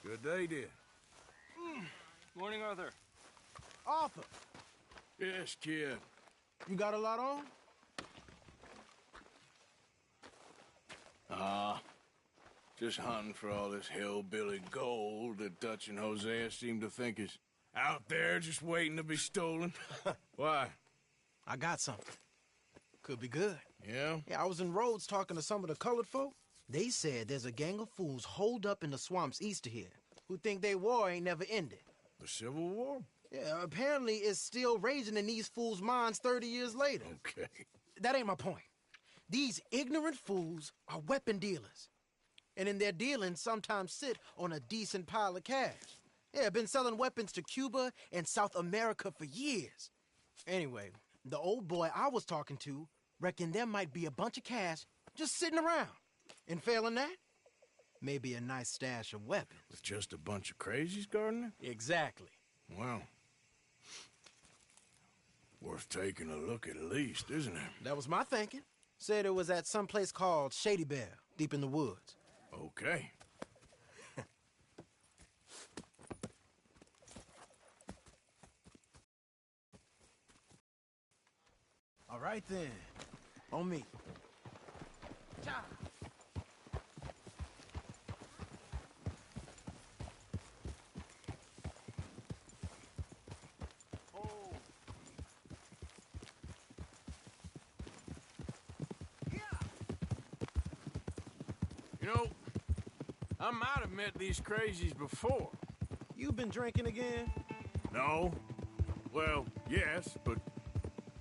Good day, dear. Morning, Arthur. Arthur, Yes, kid. you got a lot on? Just hunting for all this hillbilly gold that Dutch and Hosea seem to think is out there just waiting to be stolen. Why? I got something. Could be good. Yeah? Yeah, I was in Rhodes talking to some of the colored folk. They said there's a gang of fools holed up in the swamps east of here who think their war ain't never ended. The Civil War? Yeah, apparently it's still raging in these fools' minds 30 years later. Okay. That ain't my point. These ignorant fools are weapon dealers. And in their dealing, sometimes sit on a decent pile of cash. Yeah, been selling weapons to Cuba and South America for years. Anyway, the old boy I was talking to reckoned there might be a bunch of cash just sitting around. And failing that, maybe a nice stash of weapons. With just a bunch of crazies guarding it? Exactly. Well, worth taking a look at least, isn't it? That was my thinking. Said it was at some place called Shady Belle, deep in the woods. Okay. All right then. On me. Cha! You know, I might have met these crazies before. You been drinking again? No. Well, yes, but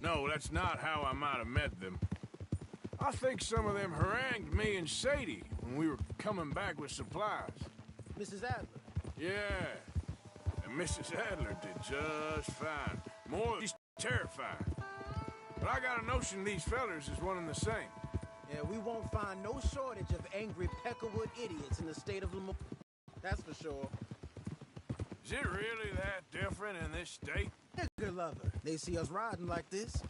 no, that's not how I might have met them. I think some of them harangued me and Sadie when we were coming back with supplies. Mrs. Adler. Yeah, and Mrs. Adler did just fine. More, she's terrifying. But I got a notion these fellers is one and the same. Yeah, we won't find no shortage of angry Peckerwood idiots in the state of Lamar. That's for sure. Is it really that different in this state? Nigger lover. They see us riding like this.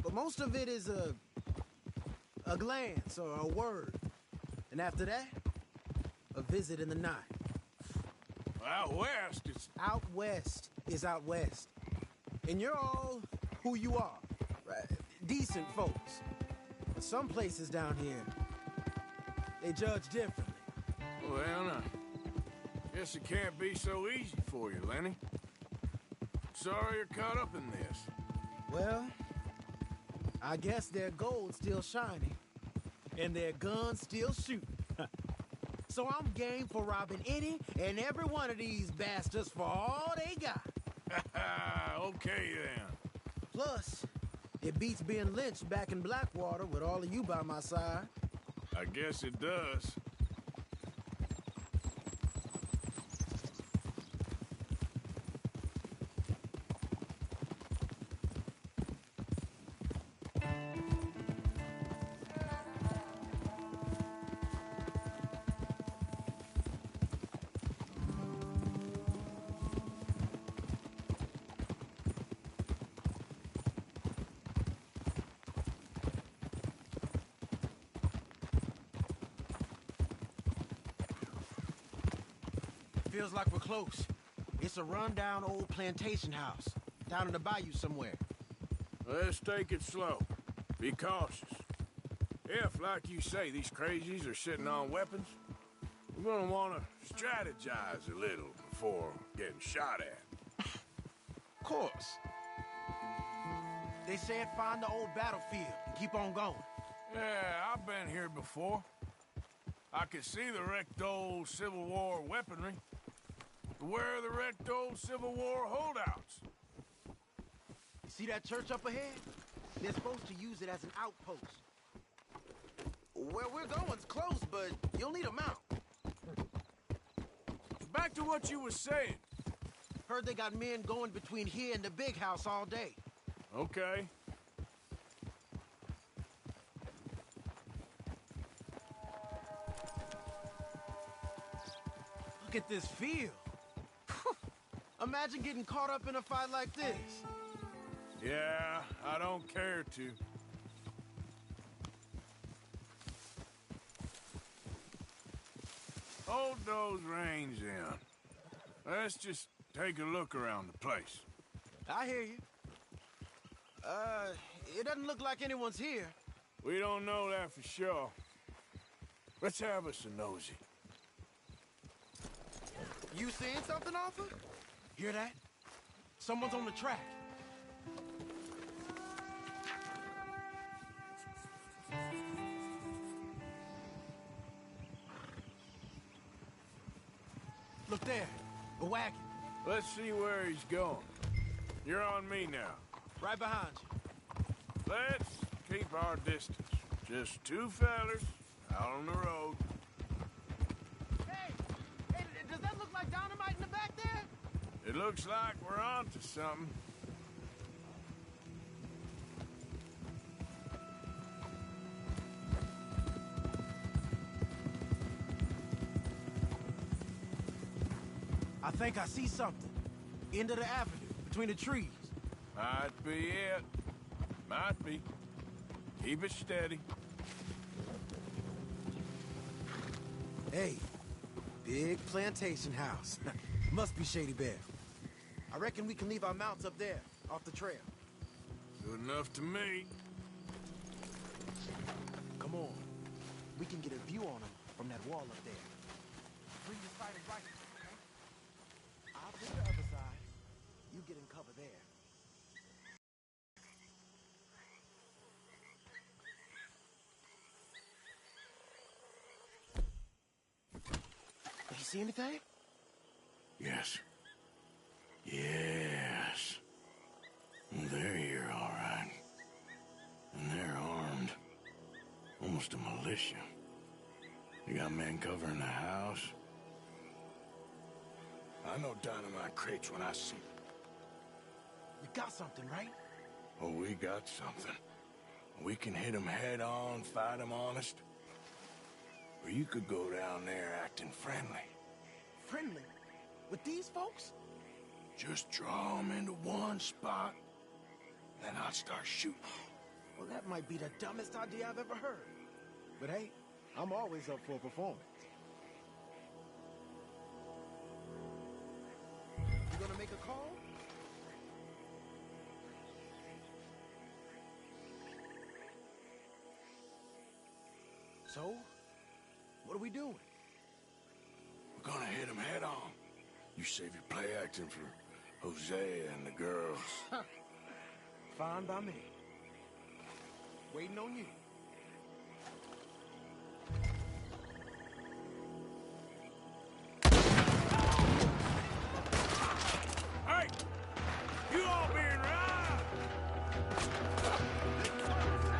But most of it is a glance or a word. And after that, a visit in the night. Out west, it's... Out west is out west. And you're all who you are. Right? Decent folks. But some places down here, they judge differently. Well, now, guess it can't be so easy for you, Lenny. Sorry you're caught up in this. Well, I guess their gold's still shining, and their guns still shooting. So I'm game for robbing any and every one of these bastards for all they got. Okay, then. Plus, it beats being lynched back in Blackwater with all of you by my side. I guess it does. Feels like we're close. It's a rundown old plantation house, down in the bayou somewhere. Let's take it slow. Be cautious. If, like you say, these crazies are sitting on weapons, we're gonna want to strategize a little before getting shot at. Of course. They said find the old battlefield and keep on going. Yeah, I've been here before. I could see the wrecked old Civil War weaponry. Where are the wrecked old Civil War holdouts? You see that church up ahead? They're supposed to use it as an outpost. Where we're going's close, but you'll need a mount. Back to what you were saying. Heard they got men going between here and the big house all day. Okay. Look at this field. Imagine getting caught up in a fight like this. Yeah, I don't care to. hold those reins in. Let's just take a look around the place. I hear you. It doesn't look like anyone's here. We don't know that for sure. Let's have us a nosy. You seeing something, Arthur? Hear that? Someone's on the track. Look there, a wagon. Let's see where he's going. You're on me now. Right behind you. Let's keep our distance. Just two fellers out on the road. Hey, does that look like dynamite in the back there? It looks like we're onto something. I think I see something. End of the avenue, between the trees. Might be it. Might be. Keep it steady. Hey, big plantation house. Must be Shady Bear. I reckon we can leave our mounts up there, off the trail. Good enough to me. Come on. We can get a view on them from that wall up there. Bring your sight and rifle, okay? I'll take the other side. You get in cover there. You see anything? Yes. Yes. They're here, all right. And they're armed. Almost a militia. You got men covering the house. I know dynamite crates when I see them. We got something, right? Oh, we got something. We can hit them head on, fight them honest. Or you could go down there acting friendly. Friendly? With these folks? Just draw them into one spot, then I'll start shooting. Well, that might be the dumbest idea I've ever heard. But hey, I'm always up for a performance. You gonna make a call? So, what are we doing? We're gonna hit them head on. You save your play acting for Jose and the girls. Fine by me. Waiting on you. Hey! You all being right! I'm making a move!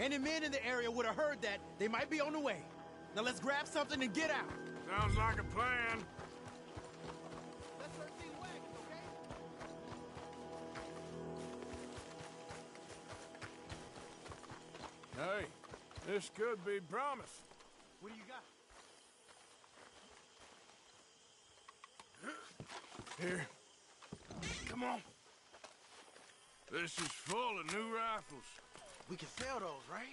Any men in the area would have heard that. They might be on the way. Now let's grab something and get out. Sounds like a plan. Let's search these wagons, okay? Hey, this could be promising. What do you got? Here. Come on. This is full of new rifles. We can sell those, right?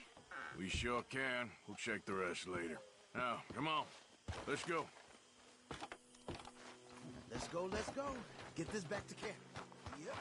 We sure can. We'll check the rest later. Now, come on. Let's go. Let's go, let's go. Get this back to camp. Yep.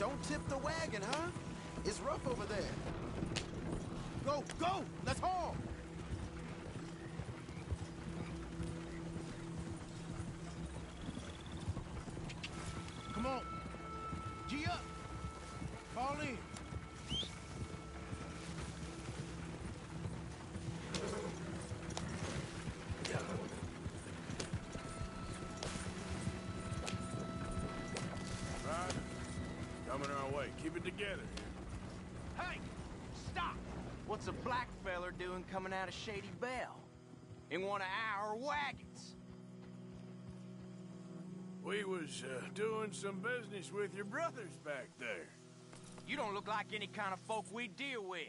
Don't tip the wagon, huh? It's rough over there. Go, go! Let's haul! Come on. G up. Fall in. Right. Coming our way. Keep it together. Hey! Stop! What's a black feller doing coming out of Shady Belle? In one of our wagons? We was doing some business with your brothers back there. You don't look like any kind of folk we deal with.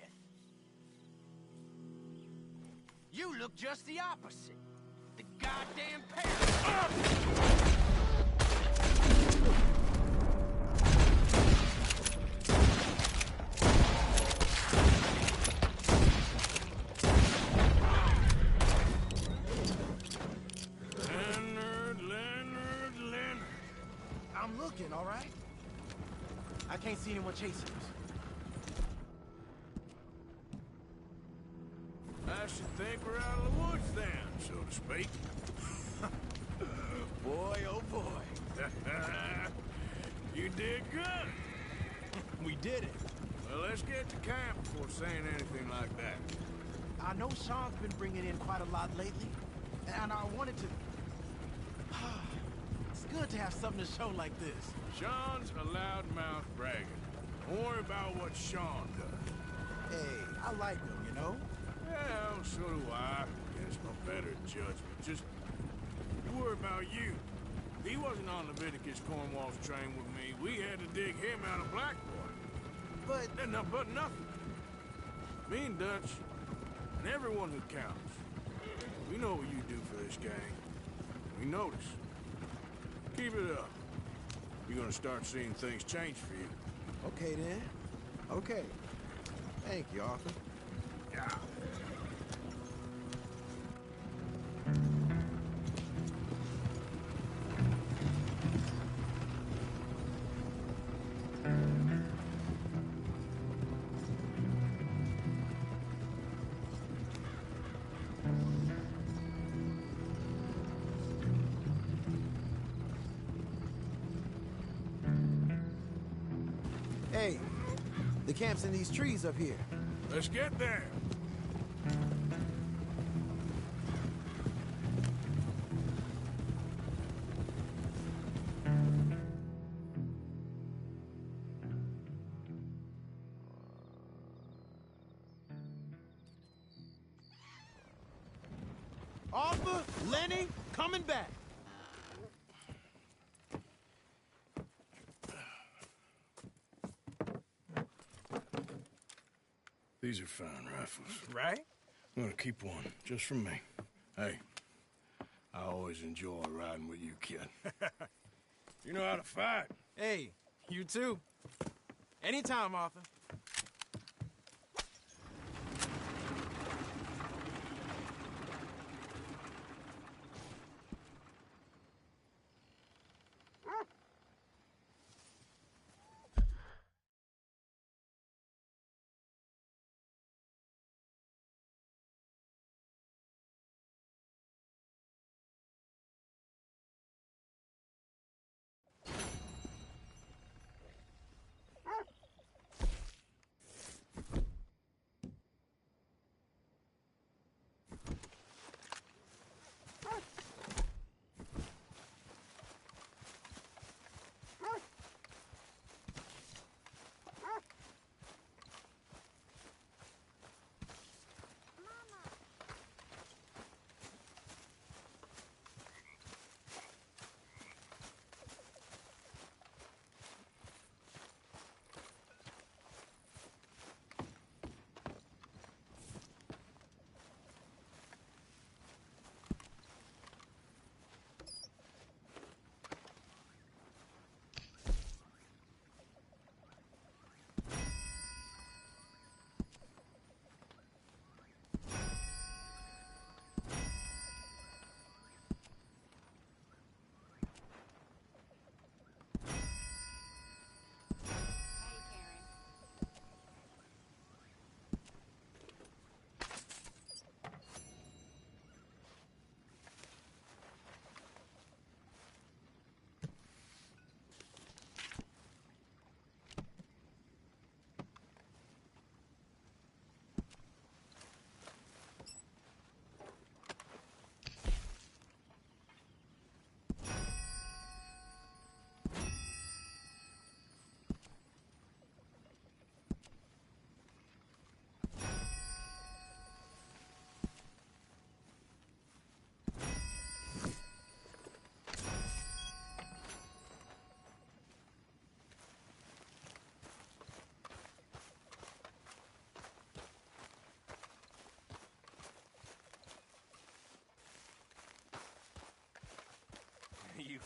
You look just the opposite. The goddamn parent. Leonard. I'm looking, all right? I can't see anyone chasing us. I should think we're out of the woods then, so to speak. Boy, oh boy. You did good. We did it. Well, let's get to camp before saying anything like that. I know Sean's been bringing in quite a lot lately, and I wanted to... It's good to have something to show like this. Sean's a loudmouth bragger. Don't worry about what Sean does. Hey, I like him, you know? Well, so do I. Guess no better judgment. Just worry about you. He wasn't on Leviticus Cornwall's train with me. We had to dig him out of Blackwater. But... But nothing. Me and Dutch, and everyone who counts. We know what you do for this gang. We notice. Keep it up. You're gonna start seeing things change for you. Okay, then. Okay. Thank you, Arthur. Yeah. Hey, the camp's in these trees up here. Let's get there. Arthur, Lenny, coming back. These are fine rifles. Right? I'm gonna keep one, just for me. Hey, I always enjoy riding with you, kid. You know how to fight. Hey, you too. Anytime, Arthur.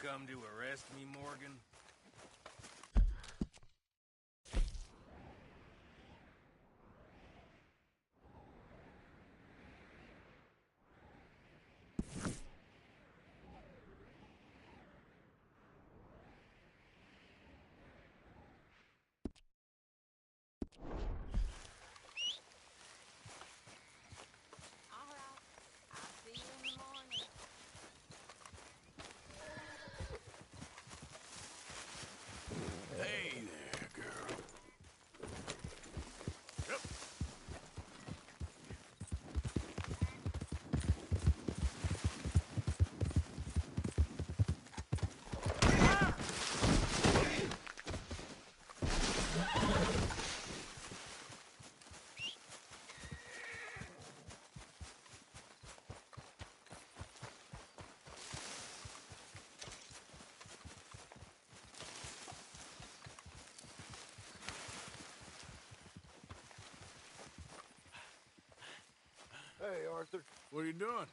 come to arrest me, Morgan? Hey there, girl. Yep. Hey, Arthur. What are you doing?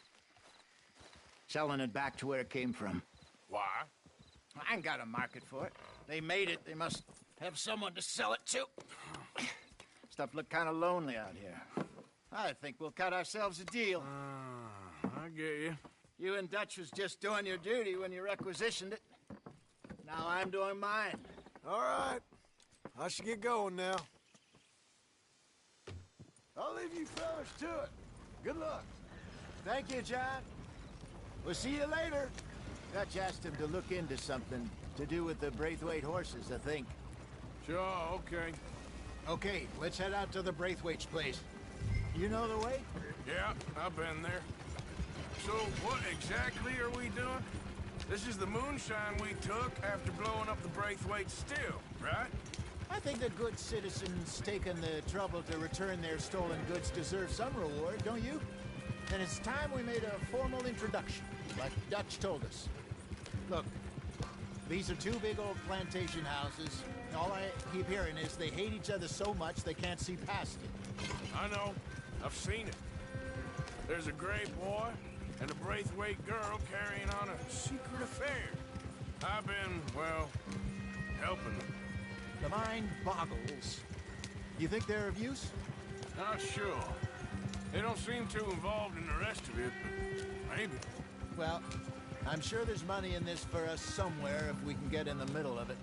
Selling it back to where it came from. Why? I ain't got a market for it. They made it. They must have someone to sell it to. Stuff look kind of lonely out here. I think we'll cut ourselves a deal. I get you. You and Dutch was just doing your duty when you requisitioned it. Now I'm doing mine. All right. I should get going now. I'll leave you fellas to it. Good luck. Thank you, John. We'll see you later. Dutch asked him to look into something to do with the Braithwaite horses, I think. Sure, okay. Okay, let's head out to the Braithwaite's place. You know the way? Yeah, I've been there. So, what exactly are we doing? This is the moonshine we took after blowing up the Braithwaite still, right? I think that good citizens taking the trouble to return their stolen goods deserve some reward, don't you? And it's time we made a formal introduction, like Dutch told us. Look, these are two big old plantation houses. All I keep hearing is they hate each other so much they can't see past it. I know. I've seen it. There's a gray boy and a Braithwaite girl carrying on a secret affair. I've been, well, helping them. The mind boggles. You think they're of use? Not sure. They don't seem too involved in the rest of it, but maybe. Well, I'm sure there's money in this for us somewhere if we can get in the middle of it.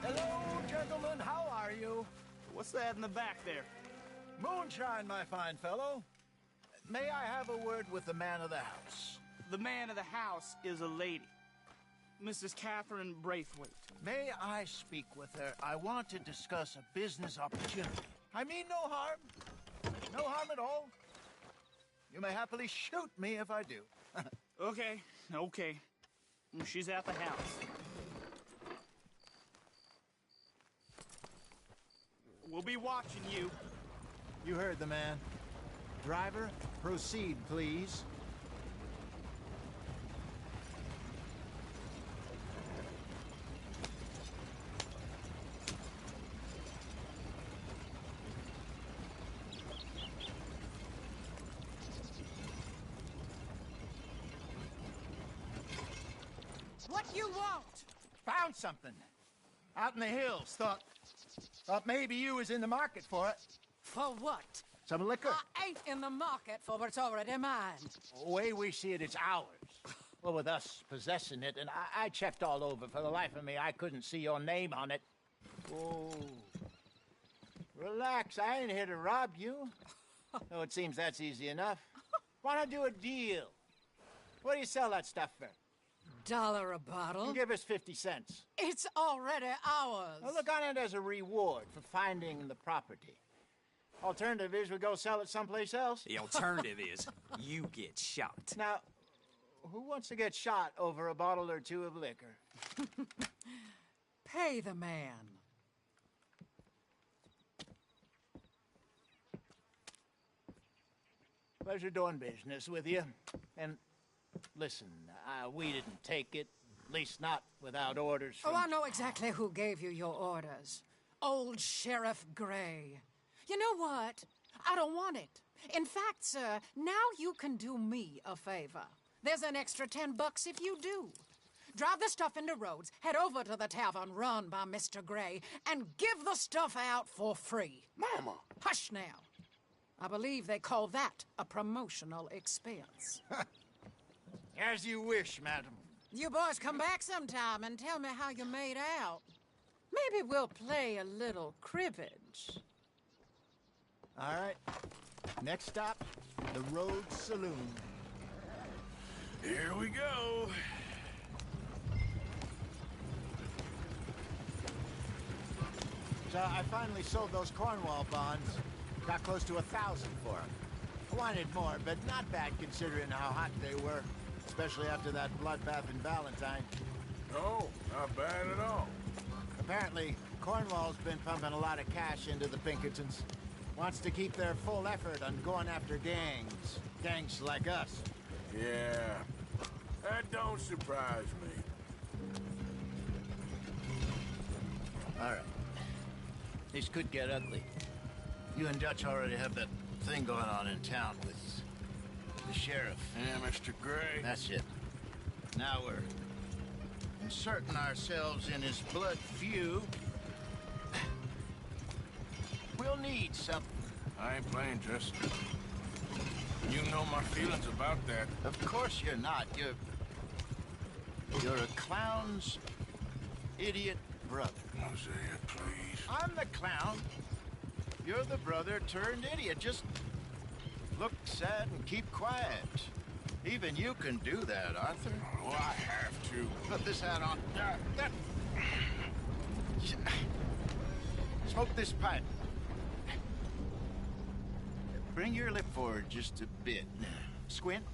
Hello, gentlemen. How are you? What's that in the back there? Moonshine, my fine fellow. May I have a word with the man of the house? The man of the house is a lady. Mrs. Catherine Braithwaite. May I speak with her? I want to discuss a business opportunity. I mean no harm. No harm at all. You may happily shoot me if I do. Okay. She's at the house. We'll be watching you. You heard the man. Driver, proceed, please. What you want? Found something. Out in the hills. Thought maybe you was in the market for it. For what? Some liquor. I ain't in the market for what's already mine. The way we see it, it's ours. Well, with us possessing it, and I checked all over. For the life of me, I couldn't see your name on it. Oh. Relax, I ain't here to rob you. Oh, it seems that's easy enough. Why not do a deal? What do you sell that stuff for? $1 a bottle? Give us 50 cents. It's already ours. Well, look on it as a reward for finding the property. Alternative is we go sell it someplace else. The alternative is you get shot. Now, who wants to get shot over a bottle or two of liquor? Pay the man. Pleasure doing business with you. And listen, we didn't take it. At least not without orders from... Oh, I know exactly who gave you your orders. Old Sheriff Gray. You know what? I don't want it. In fact, sir, now you can do me a favor. There's an extra $10 if you do. Drive the stuff into Rhodes, head over to the tavern run by Mr. Gray, and give the stuff out for free. Mama! Hush now. I believe they call that a promotional expense. As you wish, madam. You boys come back sometime and tell me how you made out. Maybe we'll play a little cribbage. All right. Next stop, the Rhodes Saloon. Here we go. So I finally sold those Cornwall bonds. Got close to 1,000 for them. I wanted more, but not bad considering how hot they were. Especially after that bloodbath in Valentine. No, not bad at all. Apparently, Cornwall's been pumping a lot of cash into the Pinkertons. Wants to keep their full effort on going after gangs. Gangs like us. Yeah, that don't surprise me. All right. This could get ugly. You and Dutch already have that thing going on in town with the sheriff. Yeah, Mr. Gray. That's it. Now we're inserting ourselves in his blood feud. We'll need something. I ain't playing, Justin. You know my feelings about that. Of course you're not. You're a clown's idiot brother. Hosea, please. I'm the clown. You're the brother turned idiot. Just look sad and keep quiet. Even you can do that, Arthur. Oh, I have to. Put this hat on. Smoke this pipe. Bring your lip forward just a bit. Squint.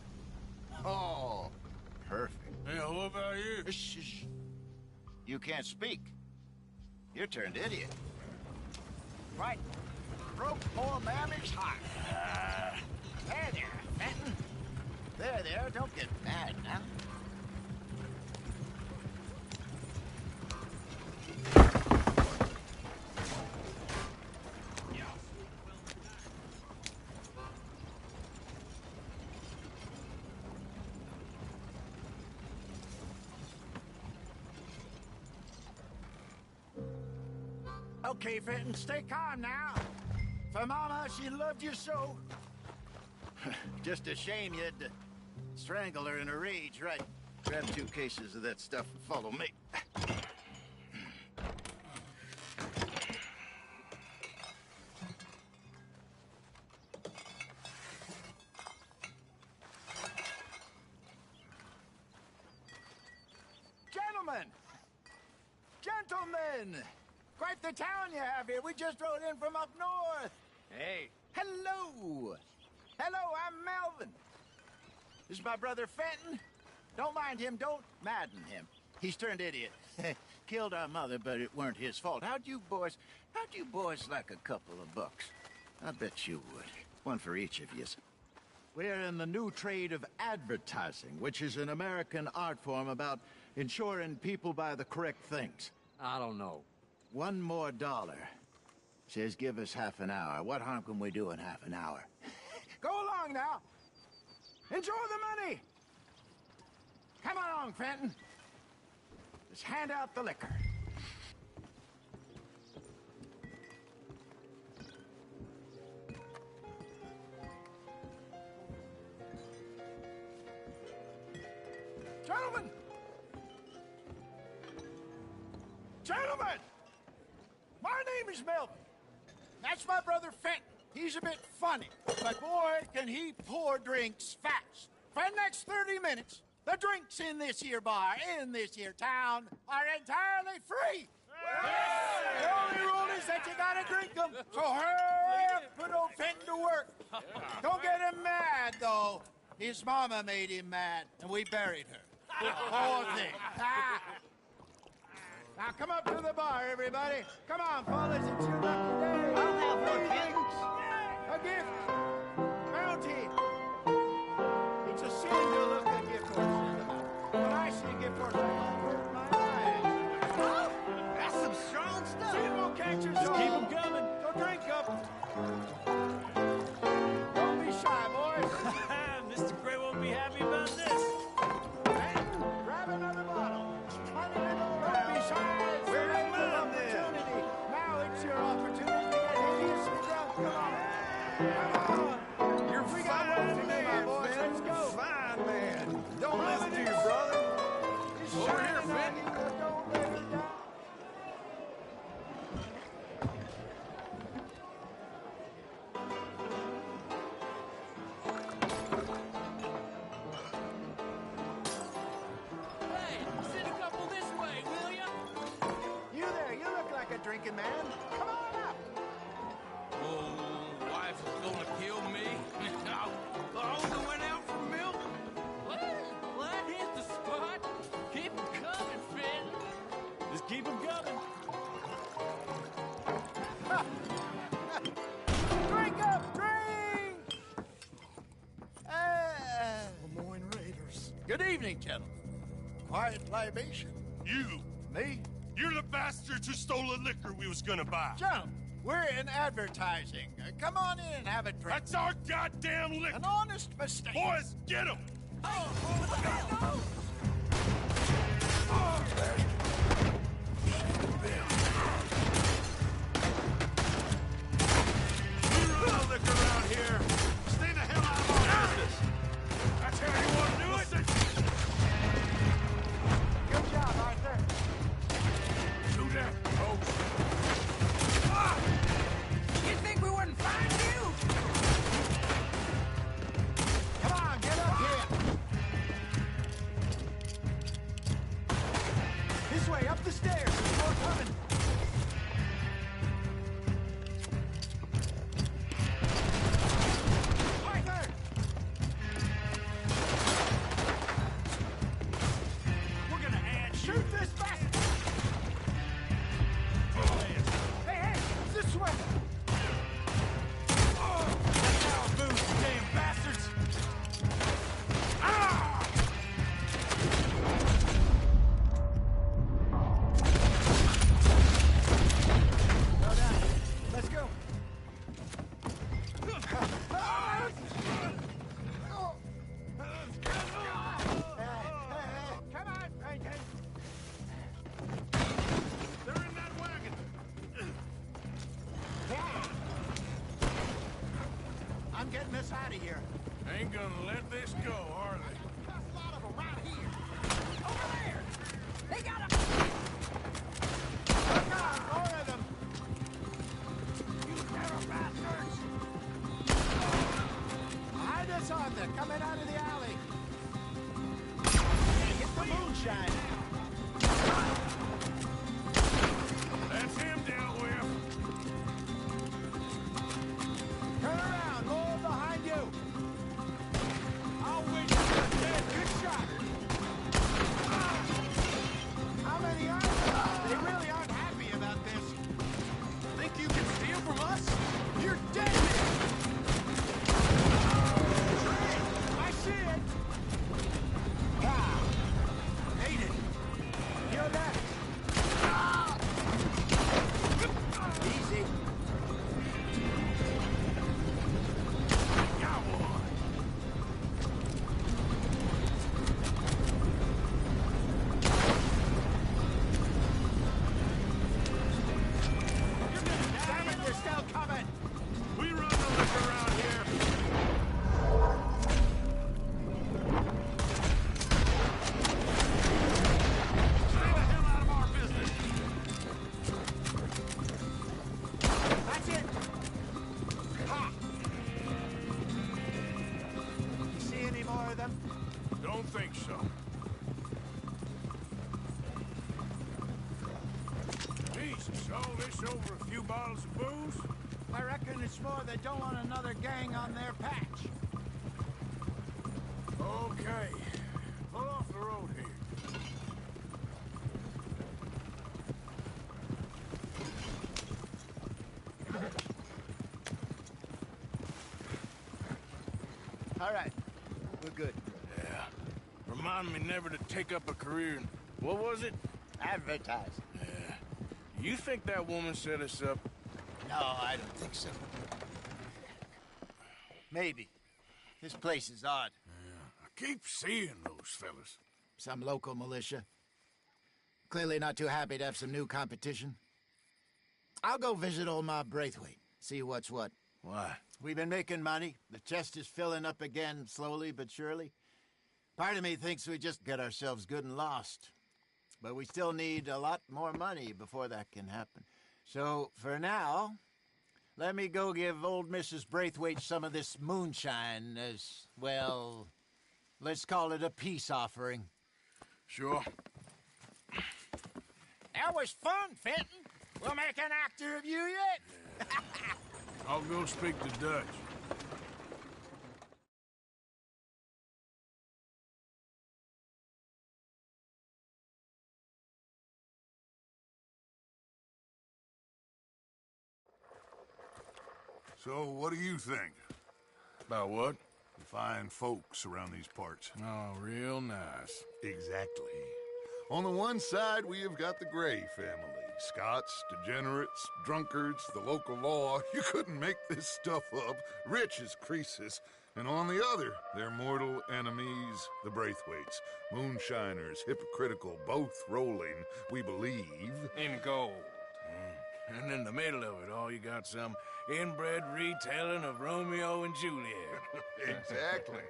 Oh, perfect. Yeah, what about you? Shh. You can't speak. You're turned idiot. Right. Broke poor Mammy's heart. There, Fenton. There, don't get mad now. Okay, Fenton, stay calm now. For Mama, she loved you so. Just a shame you had to strangle her in a rage, right? Grab 2 cases of that stuff and follow me. Gentlemen! Quite the town you have here. We just rode in from up north. Hey. Hello! Hello, I'm Melvin. This is my brother Fenton. Don't mind him, don't madden him. He's turned idiot. Killed our mother, but it weren't his fault. How'd you boys like a couple of bucks? I bet you would. One for each of you. We're in the new trade of advertising, which is an American art form about ensuring people buy the correct things. I don't know. $1 more. Says give us half an hour. What harm can we do in half an hour? Go along now. Enjoy the money. Come along, Fenton. Just hand out the liquor. Gentlemen! Gentlemen! My name is Melvin. That's my brother Fenton. He's a bit funny, but boy, can he pour drinks fast. For the next 30 minutes, the drinks in this here bar, in this here town, are entirely free. The only rule is that you gotta drink them. So hurry up, put old Fenton to work. Don't get him mad, though. His mama made him mad, and we buried her. Poor thing. Now come up to the bar, everybody. Come on, fellas, it's your lucky day. I'll have more drinks. A gift. Bounty. It's a sin to look a gift horse in the mouth. When I see a gift horse, I avert my eyes. Oh, that's some strong stuff. Sin will catch us all. Keep 'em coming. So drink up. Don't be drinking man. Come on up. Oh, wife is gonna kill me. I only went out for milk. Well, that hit the spot. Keep 'em coming, Fenton. Just keep 'em coming. Drink up, drink! Lemoyne Raiders. Good evening, gentlemen. Quiet libation. You! Me? You're the bastards who stole the liquor we was gonna buy. Gentlemen, we're in advertising. Come on in and have a drink. That's our goddamn liquor! An honest mistake. Boys, get him! We run the liquor around here. Stay the hell out of our business. That's how you want to do it? Good job, Arthur. Do that, folks. You think we wouldn't find you? Come on, get up here. This way, up the stairs. There's more coming. Arthur! We're gonna add shoot this bastard! Hey, this way! That's our booze, you damn bastards! Well done. Let's go. Come on, Franklin. They're in that wagon. I'm getting us out of here. Ain't gonna let this go, are they? A lot of them right here. Over there! They got 'em! Look out, more of them. You terror bastards. Behind us, Arthur, coming out of the alley. Hit the moonshine. That's him dealt with. Turn around, more behind you. I'll wait for the dead. Good shot. How many are there? They really aren't happy about this. Think you can steal from us? You're dead, man. I see it. Ah, made it. You're next. Easy. Damn it, they're still coming. We run the liquor around here. Stay the hell out of our business. That's it. Ha! You see any more of them? Don't think so. Jesus, all this over a few bottles of booze? I reckon it's more they don't want another gang on their patch. Okay. Pull off the road here. All right, we're good. Yeah. Remind me never to take up a career in... What was it? Advertising. Yeah. You think that woman set us up? No, I don't think so. Maybe. This place is odd. I keep seeing those fellas. Some local militia. Clearly not too happy to have some new competition. I'll go visit old Ma Braithwaite, see what's what. Why? We've been making money. The chest is filling up again, slowly but surely. Part of me thinks we just get ourselves good and lost. But we still need a lot more money before that can happen. So, for now, let me go give old Mrs. Braithwaite some of this moonshine as, well, let's call it a peace offering. Sure. That was fun, Fenton. We'll make an actor of you yet. I'll go speak to Dutch. So, what do you think? About what? The fine folks around these parts. Oh, real nice. Exactly. On the one side, we have got the Gray family. Scots, degenerates, drunkards, the local law. You couldn't make this stuff up. Rich as Croesus. And on the other, their mortal enemies, the Braithwaites. Moonshiners, hypocritical, both rolling, we believe. In gold. And in the middle of it all, you got some inbred retelling of Romeo and Juliet. Exactly.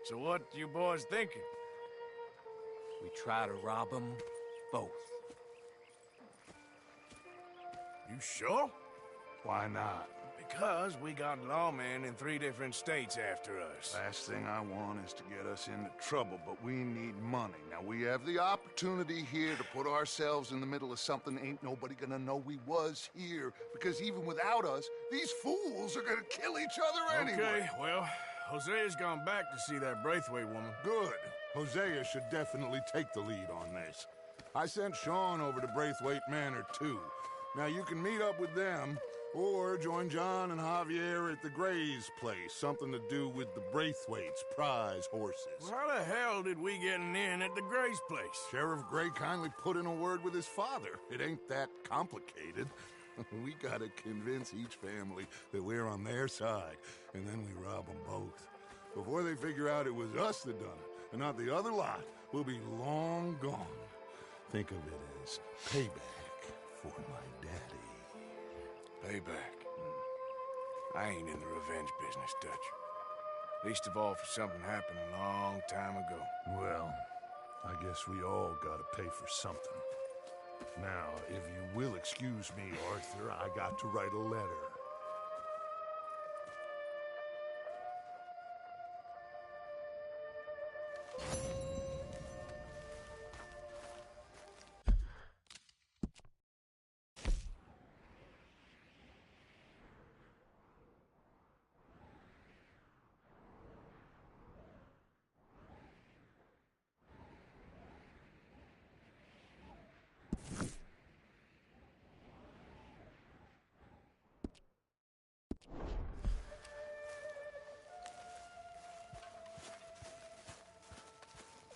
So what you boys thinking? We try to rob them both. You sure? Why not? Because we got lawmen in 3 different states after us. Last thing I want is to get us into trouble, but we need money. Now, we have the opportunity here to put ourselves in the middle of something ain't nobody gonna know we was here. Because even without us, these fools are gonna kill each other anyway. Okay, well, Hosea's gone back to see that Braithwaite woman. Good. Hosea should definitely take the lead on this. I sent Sean over to Braithwaite Manor, too. Now, you can meet up with them, or join John and Javier at the Gray's place. Something to do with the Braithwaite's prize horses. Well, how the hell did we get an in at the Gray's place? Sheriff Gray kindly put in a word with his father. It ain't that complicated. We gotta convince each family that we're on their side, and then we rob them both. Before they figure out it was us that done it, and not the other lot, we'll be long gone. Think of it as payback for my daddy. Payback. I ain't in the revenge business, Dutch. Least of all for something happened a long time ago. Well, I guess we all gotta pay for something. Now, if you will excuse me, Arthur, I got to write a letter.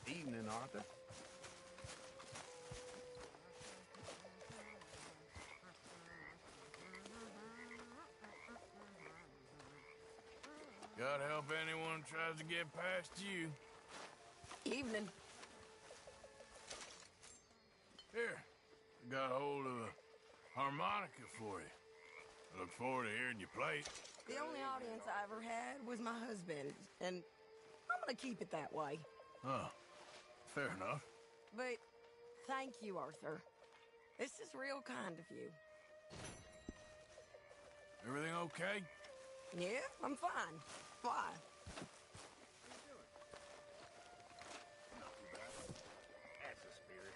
Evening, Arthur. God help anyone who tries to get past you. Evening. Here, I got hold of a harmonica for you. I look forward to hearing you play. The only audience I ever had was my husband, and I'm gonna keep it that way. Oh, fair enough. But thank you, Arthur. This is real kind of you. Everything okay? Yeah, I'm fine. Why? That's the spirit.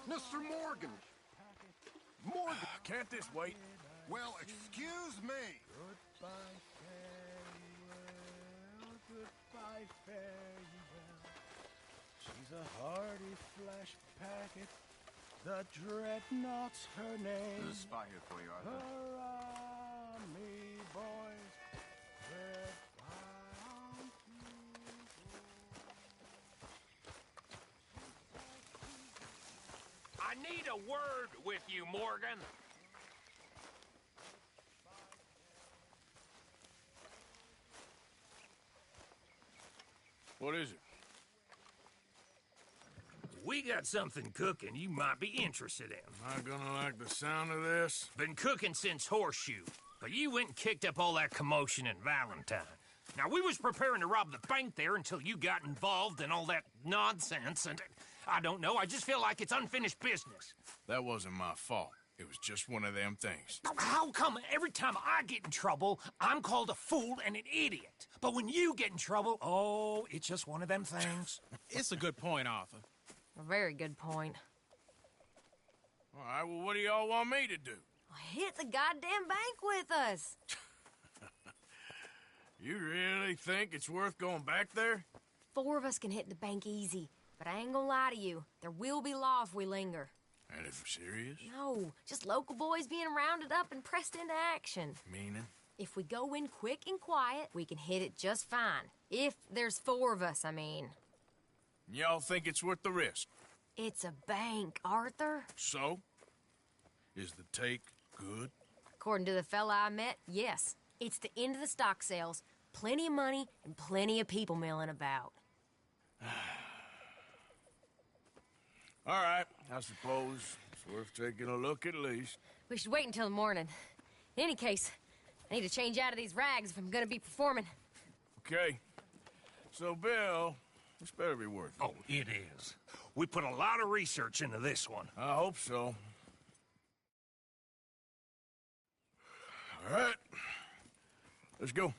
Mr. Morgan! Morgan! Can't this wait? Well, excuse me! Goodbye, farewell, goodbye, farewell. She's a hardy flash packet, the dreadnought's her name. There's a spot here for you, Arthur. Hurrah, me boys, we're bound to go. I need a word with you, Morgan. What is it? We got something cooking you might be interested in. Am I gonna like the sound of this? Been cooking since Horseshoe. But you went and kicked up all that commotion in Valentine. Now, we was preparing to rob the bank there until you got involved in all that nonsense, and I don't know, I just feel like it's unfinished business. That wasn't my fault. It was just one of them things. How come every time I get in trouble, I'm called a fool and an idiot? But when you get in trouble, oh, it's just one of them things. It's a good point, Arthur. A very good point. All right, well, what do y'all want me to do? Hit the goddamn bank with us. You really think it's worth going back there? 4 of us can hit the bank easy, but I ain't gonna lie to you. There will be law if we linger. And if we're serious? No, just local boys being rounded up and pressed into action. Meaning? If we go in quick and quiet, we can hit it just fine. If there's 4 of us, I mean. Y'all think it's worth the risk? It's a bank, Arthur. So? Is the take good? According to the fella I met, yes. It's the end of the stock sales. Plenty of money and plenty of people milling about. All right, I suppose it's worth taking a look at least. We should wait until the morning. In any case, I need to change out of these rags if I'm gonna be performing. Okay. So, Bill, this better be worth it. Oh, it is. We put a lot of research into this one. I hope so. All right. Let's go.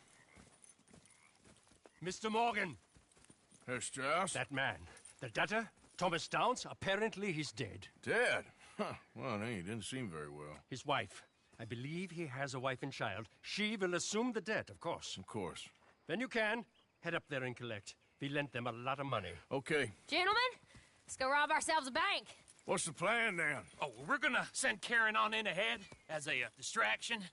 Mr. Morgan. Herr Strauss? That man. The debtor, Thomas Downs, apparently he's dead. Dead? Huh. Well, he didn't seem very well. His wife. I believe he has a wife and child. She will assume the debt, of course. Of course. When you can, head up there and collect. We lent them a lot of money. Okay. Gentlemen, let's go rob ourselves a bank. What's the plan, then? Oh, we're gonna send Karen on in ahead as a distraction.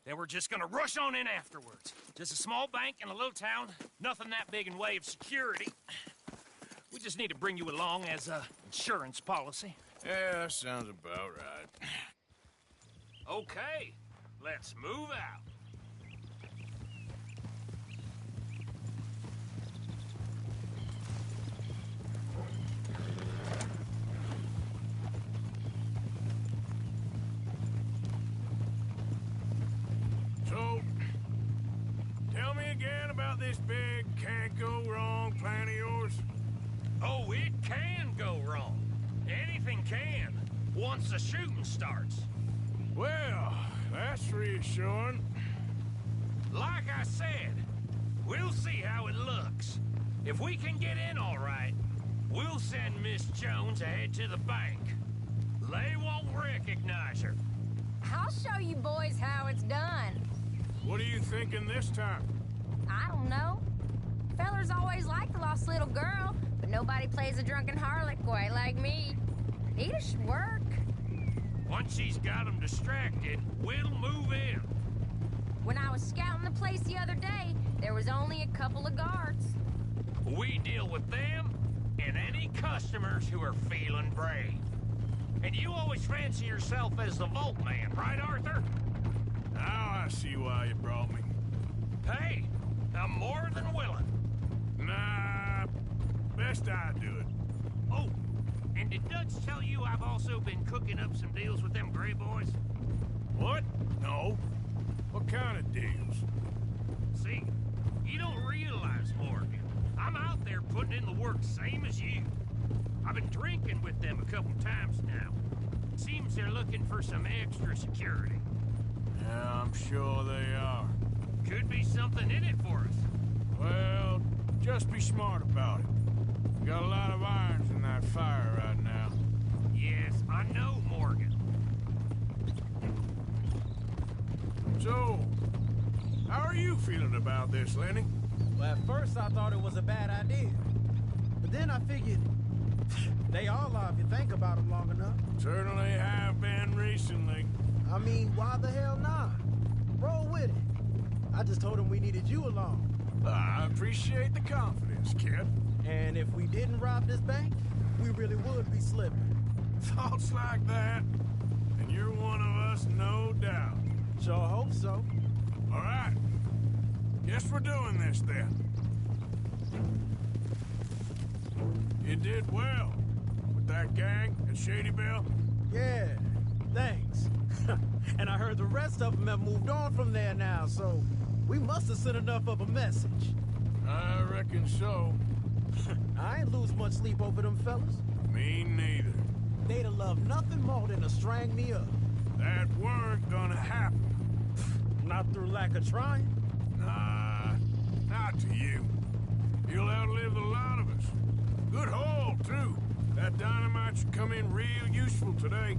Then we're just gonna rush on in afterwards. Just a small bank in a little town. Nothing that big in way of security. We just need to bring you along as a insurance policy. Yeah, that sounds about right. Okay, let's move out. So, tell me again about this big can't-go-wrong plan of yours. Oh, it can go wrong. Anything can, once the shooting starts. Well, that's reassuring. Like I said, we'll see how it looks. If we can get in all right, we'll send Miss Jones ahead to the bank. They won't recognize her. I'll show you boys how it's done. What are you thinking this time? I don't know. Fellers always like the lost little girl, but nobody plays a drunken harlot quite like me. It should work. Once she's got them distracted, we'll move in. When I was scouting the place the other day, there was only a couple of guards. We deal with them and any customers who are feeling brave. And you always fancy yourself as the Vault Man, right, Arthur? Now I see why you brought me. Hey, I'm more than willing. Nah, best I do it. Oh, and did Dutch tell you I've also been cooking up some deals with them Gray boys? What? No. What kind of deals? See, you don't realize, Morgan. I'm out there putting in the work same as you. I've been drinking with them a couple times now. Seems they're looking for some extra security. Yeah, I'm sure they are. Could be something in it for us. Well, just be smart about it. We got a lot of irons in that fire right now. Yes, I know, Morgan. So, how are you feeling about this, Lenny? Well, at first I thought it was a bad idea. But then I figured they all are if you think about them long enough. Certainly have been recently. I mean, why the hell not? Roll with it. I just told him we needed you along. I appreciate the confidence, kid. And if we didn't rob this bank, we really would be slipping. Thoughts like that, and you're one of us, no doubt. Sure hope so. All right. Guess we're doing this then. You did well with that gang at Shady Belle. Yeah. Thanks. And I heard the rest of them have moved on from there now, so we must have sent enough of a message. I reckon so. I ain't lose much sleep over them fellas. Me neither. They'd have loved nothing more than to strang me up. That weren't gonna happen. Not through lack of trying. Nah, not to you. You'll outlive a lot of us. Good haul, too. That dynamite should come in real useful today.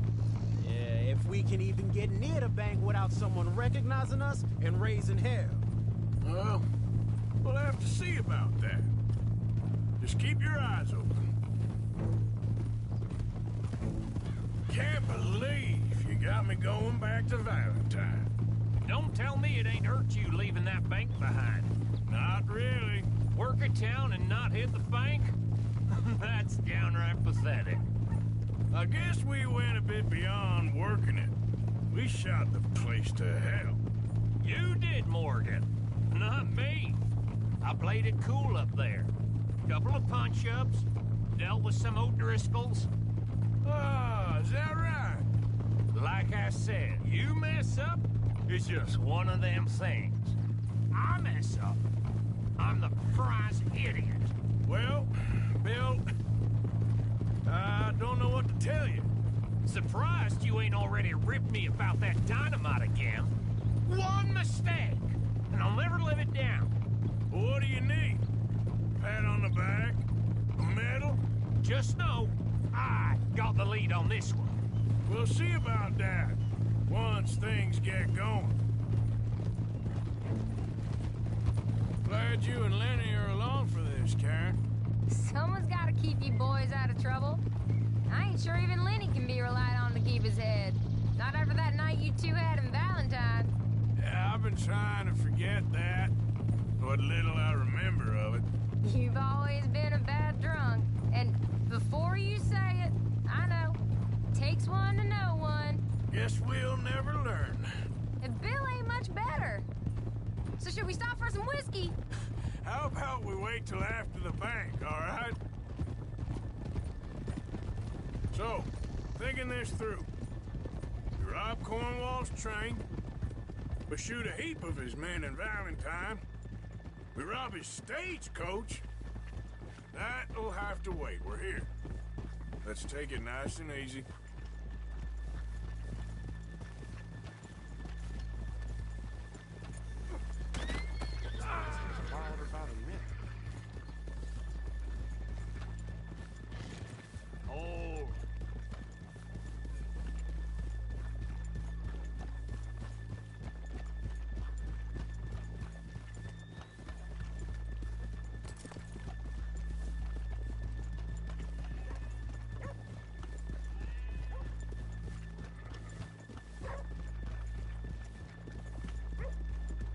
Yeah, if we can even get near the bank without someone recognizing us and raising hell. Well, we'll have to see about that. Just keep your eyes open. Can't believe you got me going back to Valentine. Don't tell me it ain't hurt you leaving that bank behind. Not really. Work a town and not hit the bank? That's downright pathetic. I guess we went a bit beyond working it. We shot the place to hell. You did, Morgan. Not me. I played it cool up there. Couple of punch-ups, dealt with some O'Driscolls. Ah, is that right? Like I said, you mess up, it's just one of them things. I mess up, I'm the prize idiot. Well, Bill, I don't know what to tell you. Surprised you ain't already ripped me about that dynamite again. One mistake, and I'll never live it down. What do you need? Pat on the back? A medal? Just know, I got the lead on this one. We'll see about that once things get going. Glad you and Lenny are along for this, Karen. Someone's got to keep you boys out of trouble. I ain't sure even Lenny can be relied on to keep his head. Not after that night you two had in Valentine. Yeah, I've been trying to forget that. What little I remember of it. You've always been a bad drunk. And before you say it, I know. Takes one to know one. Guess we'll never learn. And Bill ain't much better. So should we stop for some whiskey? How about we wait till after the bank, all right? So, thinking this through. We rob Cornwall's train. We shoot a heap of his men in Valentine. We rob his stagecoach. That'll have to wait. We're here. Let's take it nice and easy. Oh.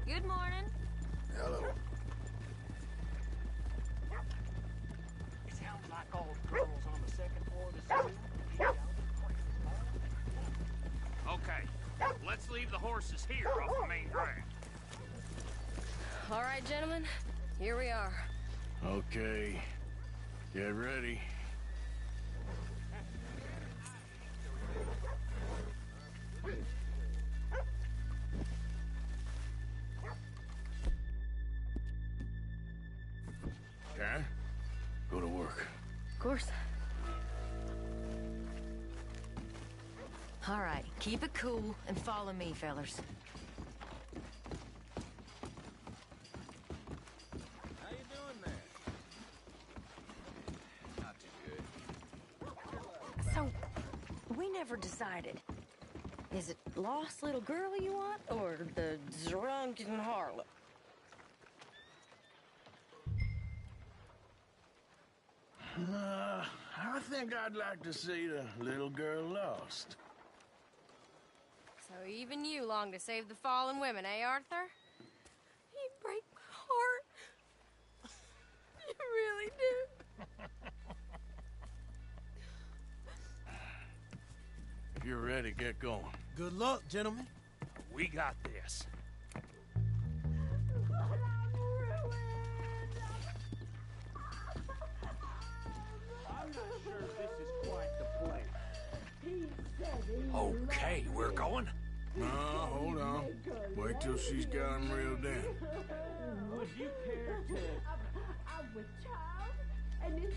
Good morning. Hello. It sounds like all the girls on the second floor of the school. Okay, let's leave the horses here off the main drag. All right, gentlemen, here we are. Okay. Get ready. Karen, go to work. Of course. All right, keep it cool and follow me, fellers. How you doing there? Not too good. So, we never decided. Is it lost little girl you want, or the drunken harlot? I think I'd like to see the little girl lost. So even you long to save the fallen women, eh, Arthur? You break my heart. You really do. If you're ready, get going. Good luck, gentlemen. We got this. I'm not sure this is quite the place. Okay, wait till she's got him reeled in. Would you care to... I'm with child, and it's...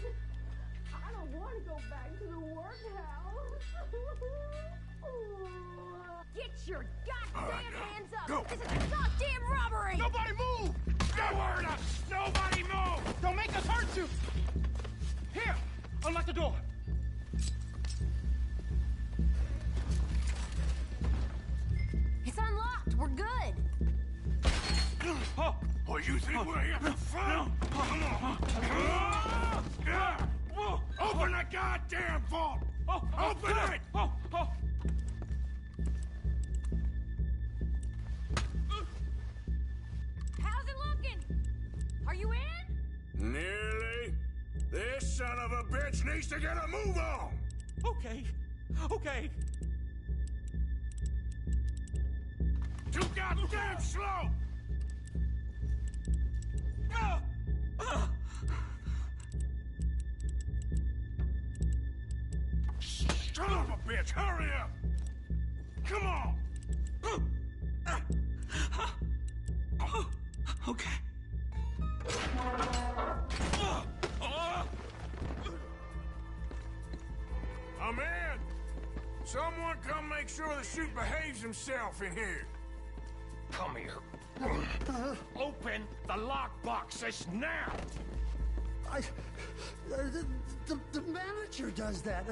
I don't want to go back to the workhouse. Get your goddamn hands up! Go. This is a goddamn robbery! Nobody move! Get word up! Nobody move! Don't make us hurt you! Here! Unlock the door! It's unlocked! We're good! Oh! Oh, you think we're here for fun? Come on. Open the goddamn vault! Open it! How's it looking? Are you in? Nearly. This son of a bitch needs to get a move on! Okay. Okay. Too goddamn slow! Son of a bitch, hurry up! Come on! Okay. I'm in! Someone come make sure the chute behaves himself in here. Come here. Open the lockbox this now! The manager does that.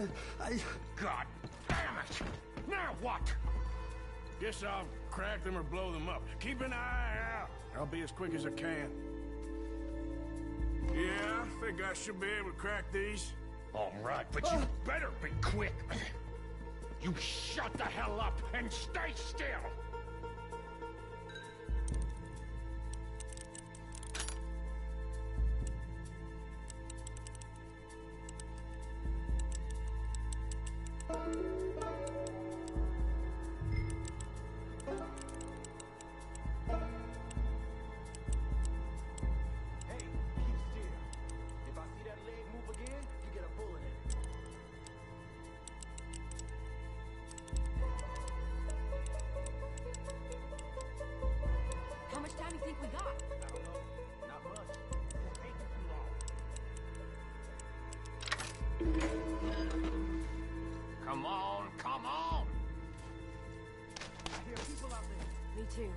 God damn it! Now what? Guess I'll crack them or blow them up. Keep an eye out. I'll be as quick as I can. Yeah, I think I should be able to crack these. All right, but you better be quick. You shut the hell up and stay still! How much time do you think we got? I don't know. Not much. Won't take you too long. Come on, come on! I hear people out there. Me too.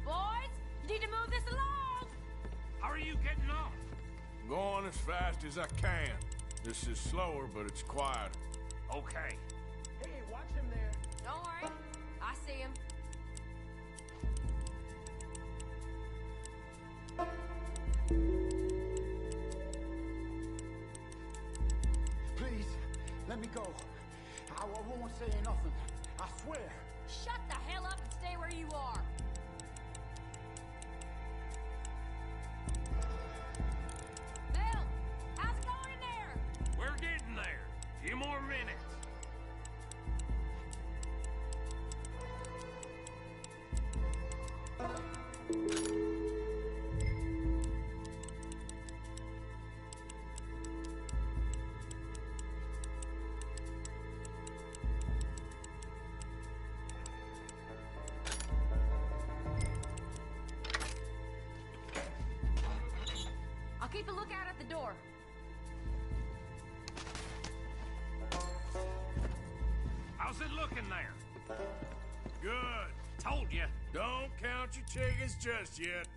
Boys, you need to move this along! How are you getting on? Going as fast as I can. This is slower, but it's quieter. Okay. Hey, watch him there. Don't worry. I see him. Please, let me go. I won't say nothing. I swear. Shut the hell up and stay where you are. Bill, how's it going in there? We're getting there. Few more minutes. I'll keep a lookout at the door. How's it looking there? Good. Told you. Don't count your chickens just yet.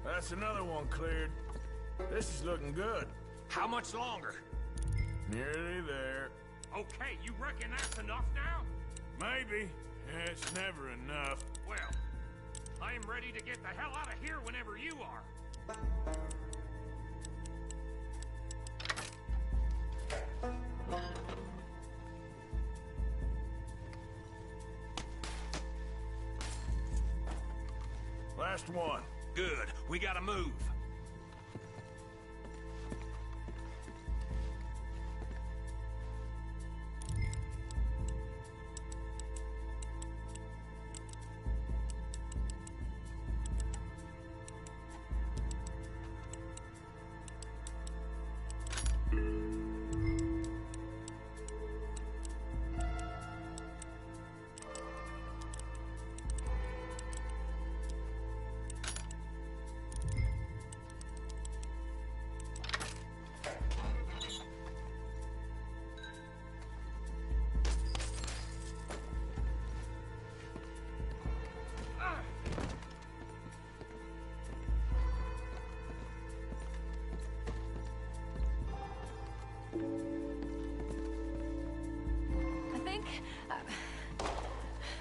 That's another one cleared. This is looking good. How much longer? Nearly there. Okay, you reckon that's enough now? Maybe. It's never enough. Well, I am ready to get the hell out of here whenever you are. Last one. Good. We gotta move.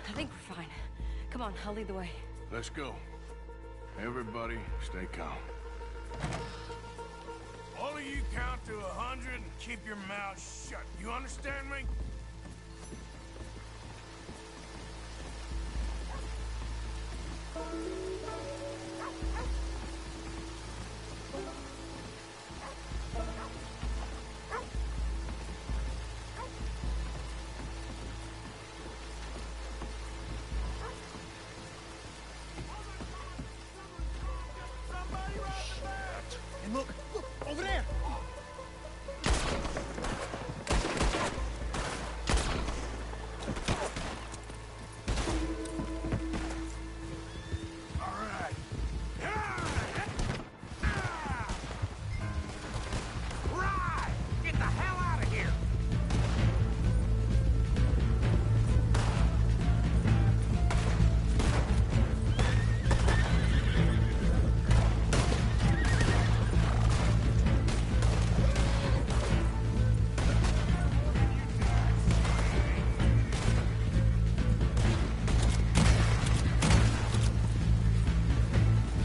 I think we're fine. Come on, I'll lead the way. Let's go. Everybody, stay calm. All of you count to 100 and keep your mouths shut. You understand me? And look, over there! Get the hell out of here!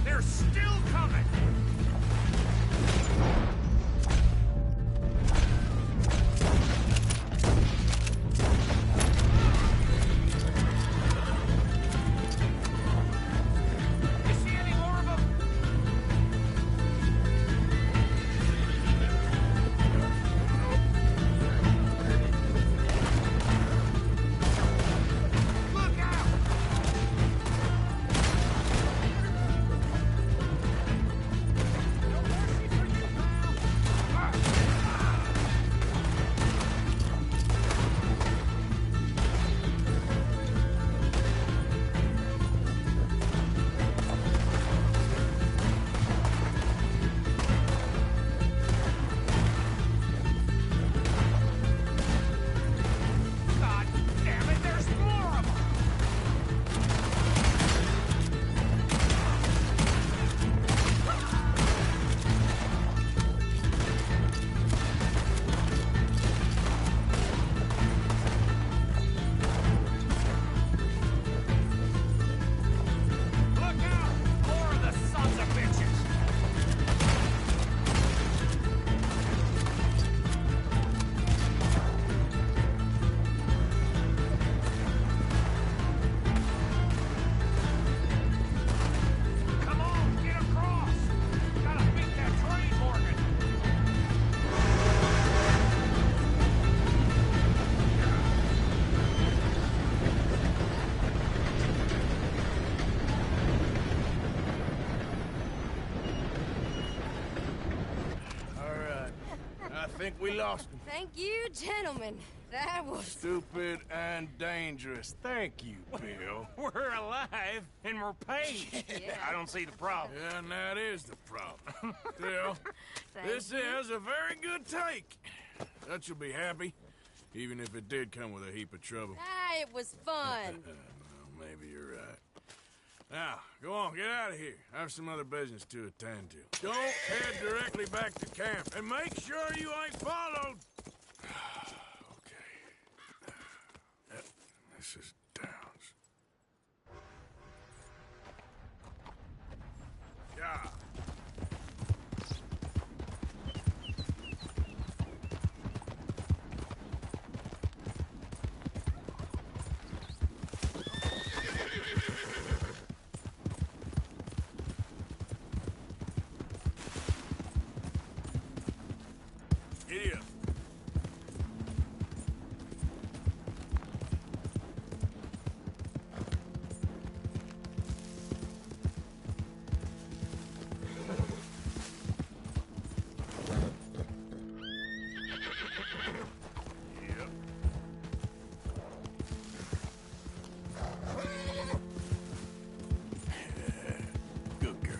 They're still coming! You see any more of them? Look out! No mercy for you, pal! God damn it, there's more of them! Look out! More of the sons of bitches! Come on, get across! Gotta beat that train, Morgan! All right. I think we lost him. Thank you, gentlemen. That was... Stupid and dangerous. Thank you, Bill. We're alive and we're paid. I don't see the problem. Yeah, and that is the problem. Bill, Thank this you. is a very good take. Dutch will be happy, even if it did come with a heap of trouble. Ah, it was fun. Well, maybe you're right. Now, go on, get out of here. I have some other business to attend to. Don't head directly back to camp, and make sure you ain't followed. Okay. Mrs. Downs. Yeah. Idiot. Good girl.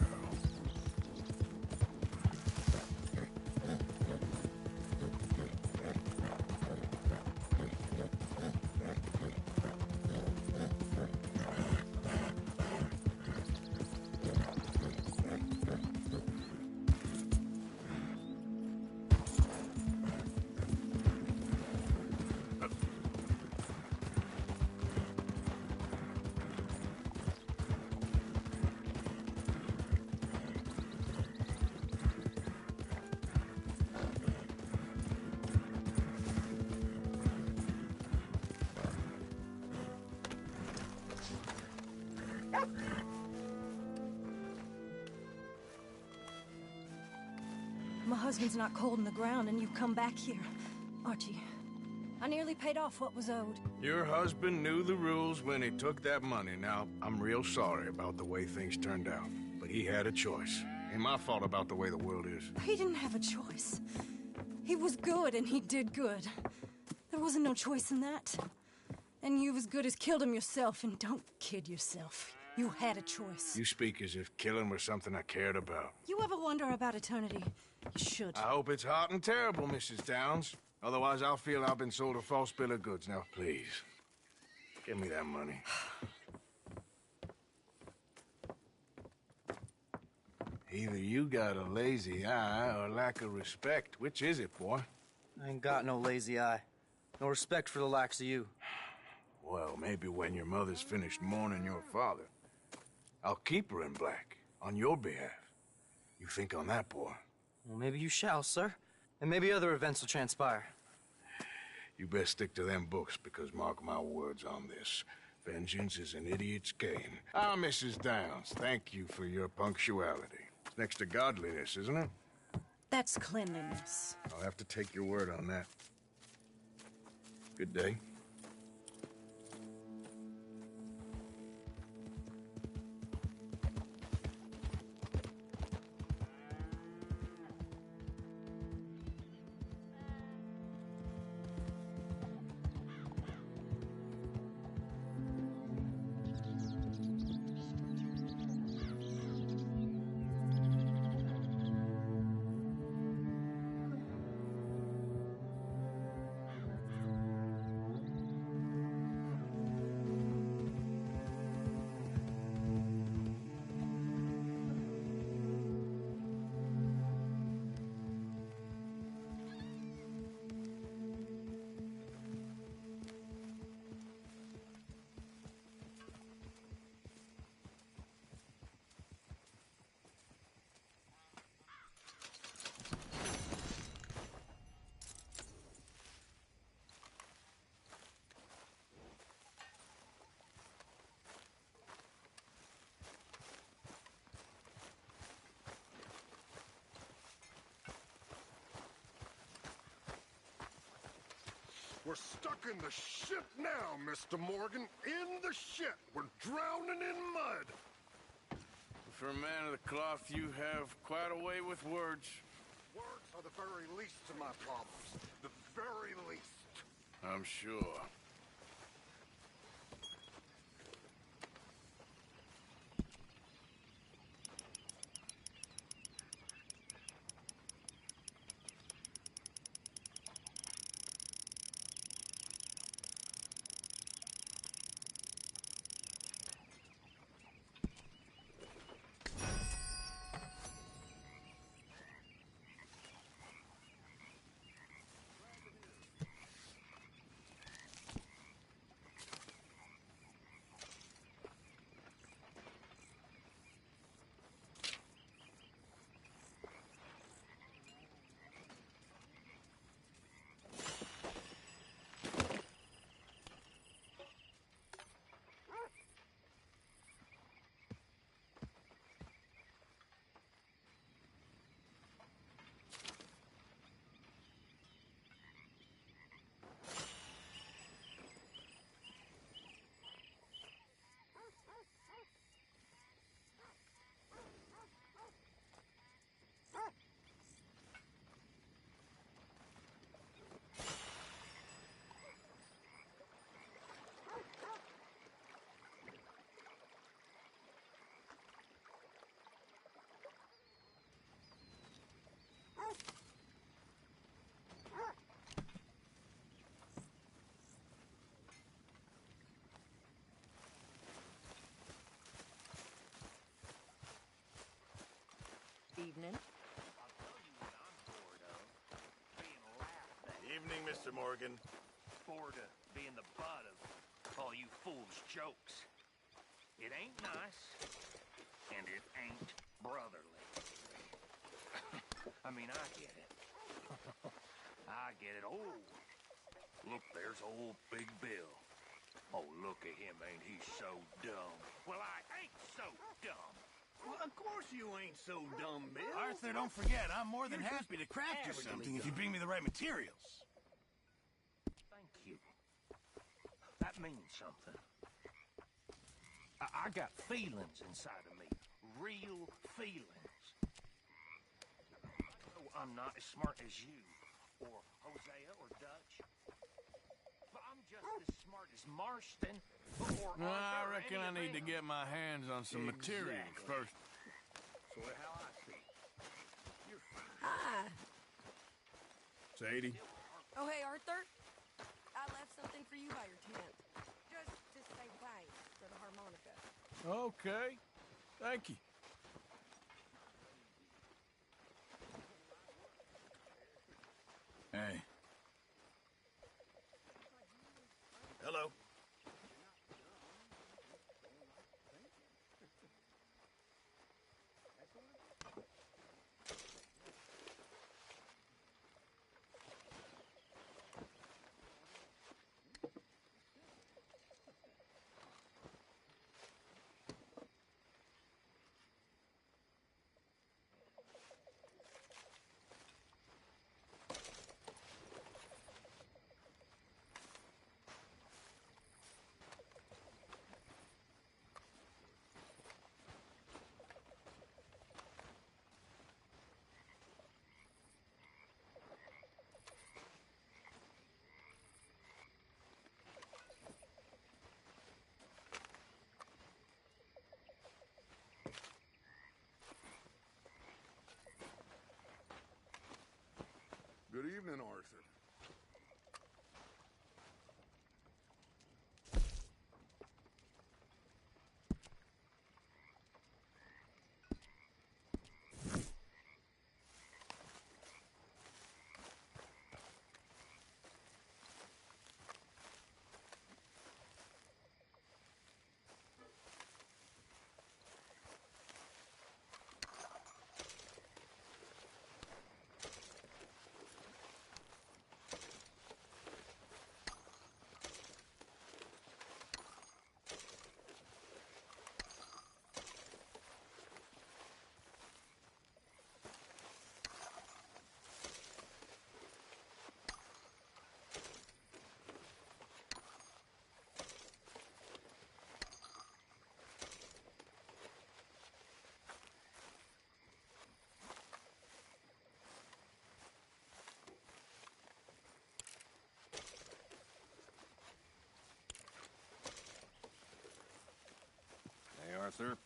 My husband's not cold in the ground, and you've come back here. Archie, I nearly paid off what was owed. Your husband knew the rules when he took that money. Now, I'm real sorry about the way things turned out. But he had a choice. Ain't my fault about the way the world is. He didn't have a choice. He was good, and he did good. There wasn't no choice in that. And you've as good as killed him yourself, and don't kid yourself. You had a choice. You speak as if killing was something I cared about. You ever wonder about eternity? You should. I hope it's hot and terrible, Mrs. Downs. Otherwise, I'll feel I've been sold a false bill of goods. Now, please, give me that money. Either you got a lazy eye or lack of respect. Which is it, boy? I ain't got no lazy eye. No respect for the likes of you. Well, maybe when your mother's finished mourning your father, I'll keep her in black on your behalf. You think on that, boy? Well, maybe you shall, sir. And maybe other events will transpire. You best stick to them books, because mark my words on this. Vengeance is an idiot's game. Ah, Mrs. Downs, thank you for your punctuality. It's next to godliness, isn't it? That's cleanliness. I'll have to take your word on that. Good day. We're stuck in the shit now, Mr. Morgan. In the shit. We're drowning in mud. For a man of the cloth, you have quite a way with words. Words are the very least of my problems. The very least. I'm sure. evening. Evening, Mr. Morgan. Bored of being the butt of all you fools' jokes. It ain't nice, and it ain't brotherly. I mean, I get it. I get it. Oh, look, there's old Big Bill. Oh, look at him, ain't he so dumb? Well, I ain't so dumb. Well, of course you ain't so dumb, Bill. Arthur, don't forget, I'm more than happy to craft you something if you bring me the right materials. Thank you. That means something. I got feelings inside of me. Real feelings. I know I'm not as smart as you, or Hosea, or Dutch. But I'm just as smart as Marston, or No, I Arthur, reckon I need to get my hands on some materials first. Sort of how I see. You're fine. Hi. Sadie? Oh, hey, Arthur. I left something for you by your tent. Just to say thanks for the harmonica. Okay. Thank you. Hey. Hello. Good evening, Arthur. Hey, Arthur.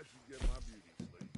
I should get my beauty sleep.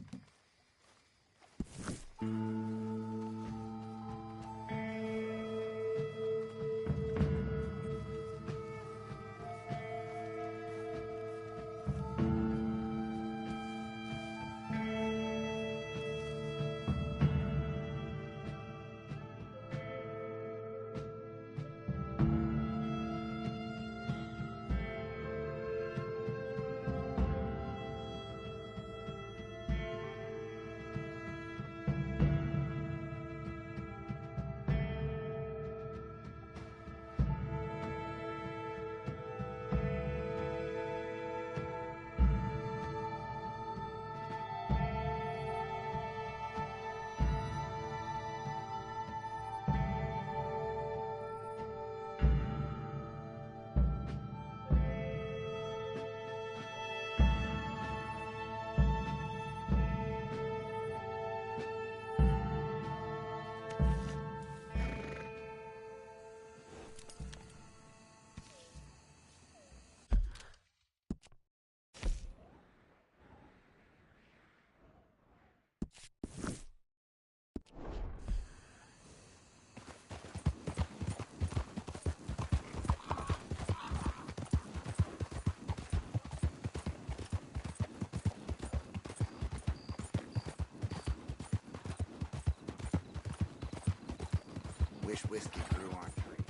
Wish whiskey grew on trees.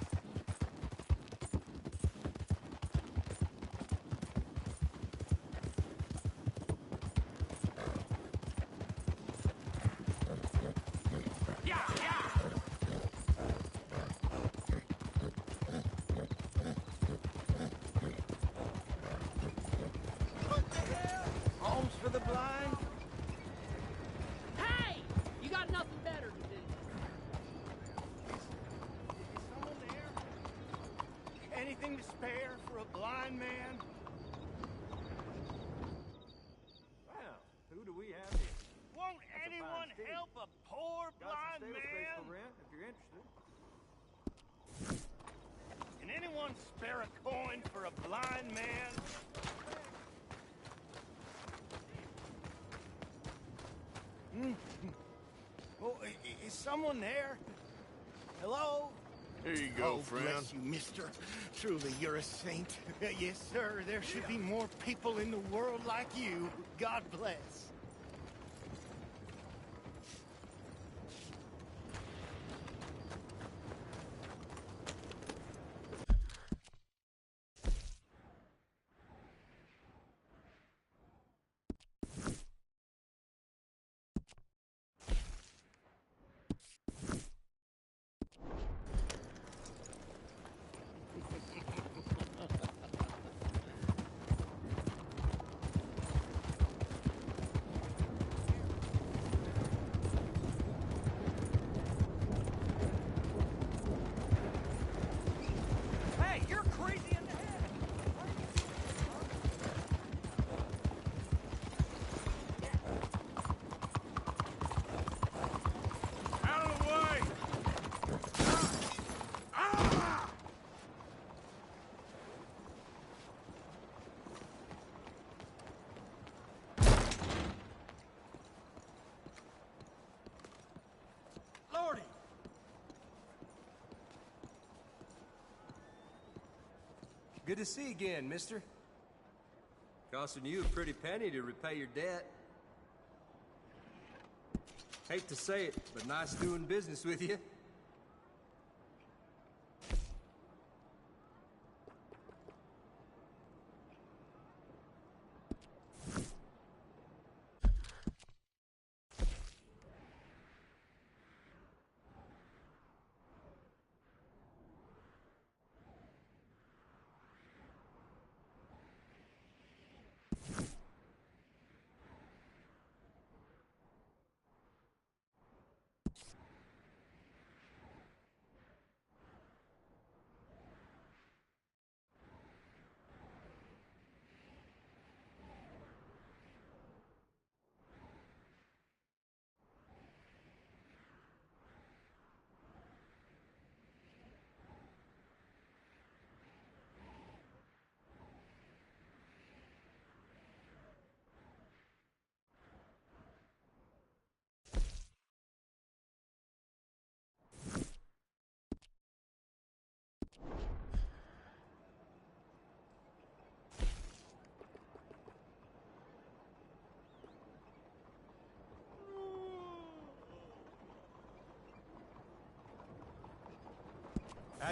Homes for the blind? Hey! You got nothing better to do. Is someone there? Anything to spare for a blind man? Well, who do we have here? Won't anyone help a poor blind man? If you're interested. Can anyone spare a coin for a blind man? Oh, is someone there? Hello? Here you go, friend. Bless you, mister. Truly, you're a saint. Yes, sir. There should be more people in the world like you. God bless. Hey, you're crazy in the head! Out of the way! Ah! Lordy! Good to see you again, mister. Costing you a pretty penny to repay your debt. Hate to say it, but nice doing business with you.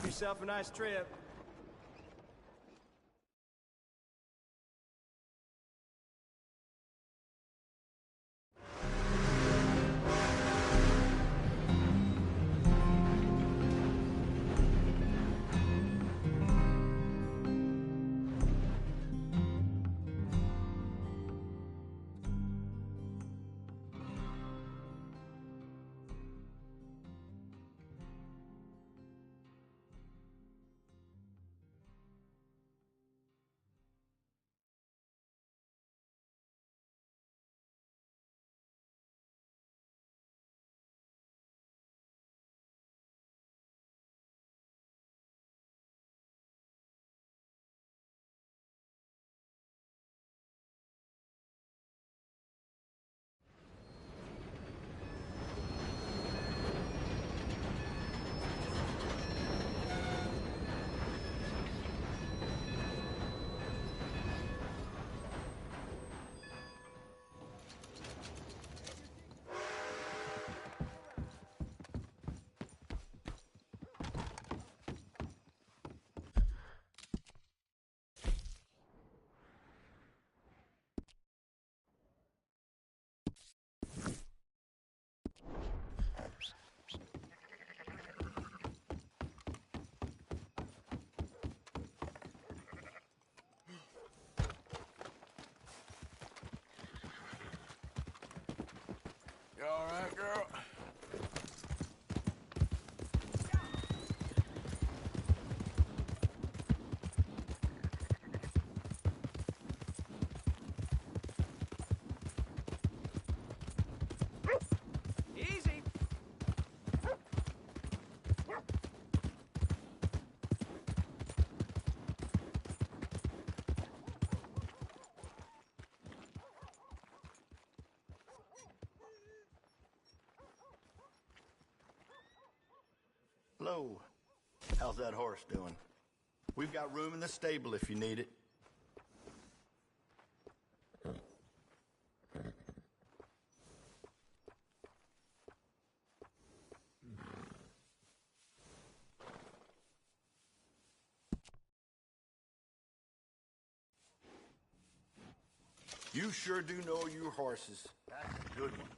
Have yourself a nice trip. You all right, girl? Easy. Hello. How's that horse doing? We've got room in the stable if you need it. You sure do know your horses. That's a good one.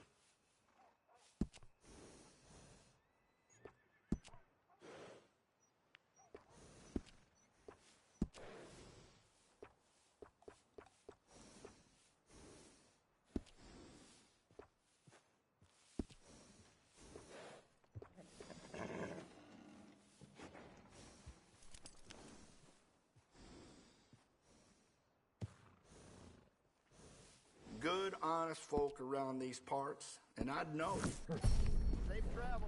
Good, honest folk around these parts, and I'd know. Safe travel.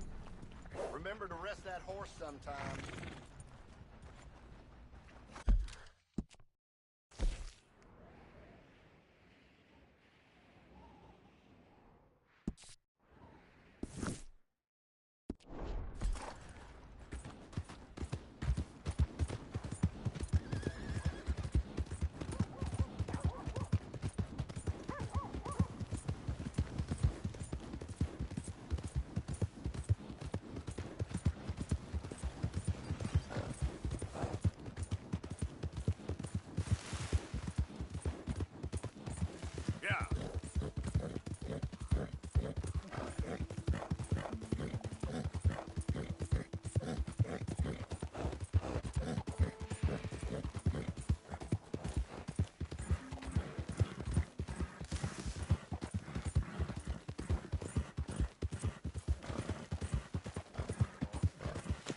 Remember to rest that horse sometime.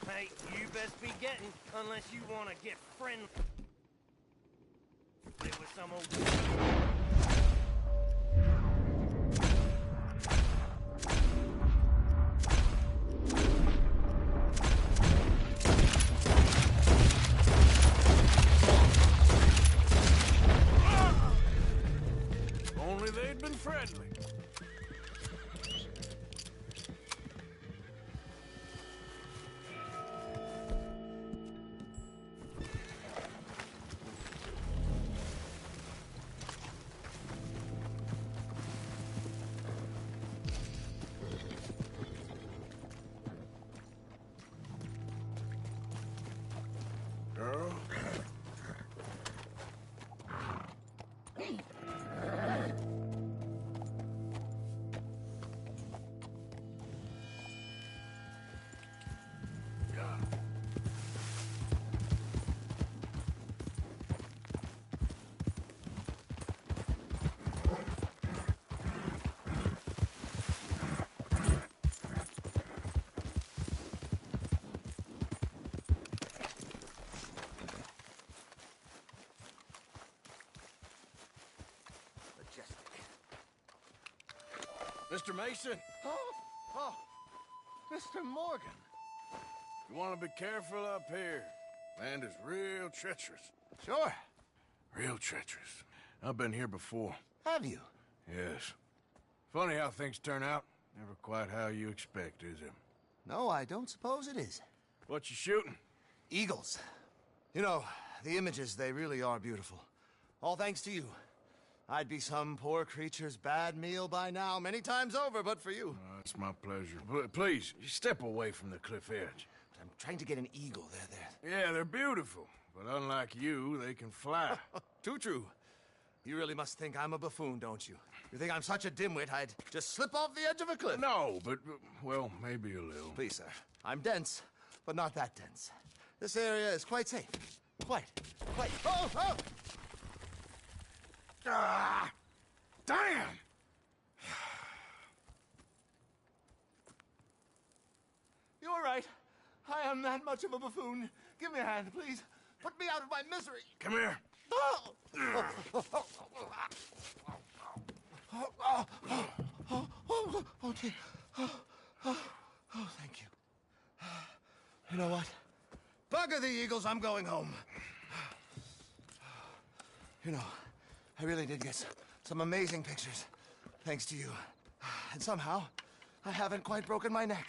Hey, you best be getting, unless you want to get friendly with some old... Only they'd been friendly. Mr. Mason, Oh, Mr. Morgan. you want to be careful up here. Land is real treacherous. Sure. Real treacherous. I've been here before. Have you? Yes. Funny how things turn out. Never quite how you expect, is it? No, I don't suppose it is. What you shooting? Eagles. You know, the images, they really are beautiful. All thanks to you. I'd be some poor creature's bad meal by now, many times over, but for you. It's my pleasure. Please, step away from the cliff edge. I'm trying to get an eagle. They're Yeah, they're beautiful. But unlike you, they can fly. Too true. You really must think I'm a buffoon, don't you? You think I'm such a dimwit I'd just slip off the edge of a cliff? No, but, well, maybe a little. Please, sir. I'm dense, but not that dense. This area is quite safe. Quite. Oh! Ah! Damn! You're right. I am that much of a buffoon. Give me a hand, please. Put me out of my misery. Come here. Oh, dear. Oh, thank you. You know what? Bugger the eagles, I'm going home. You know, I really did get some amazing pictures, thanks to you. And somehow, I haven't quite broken my neck.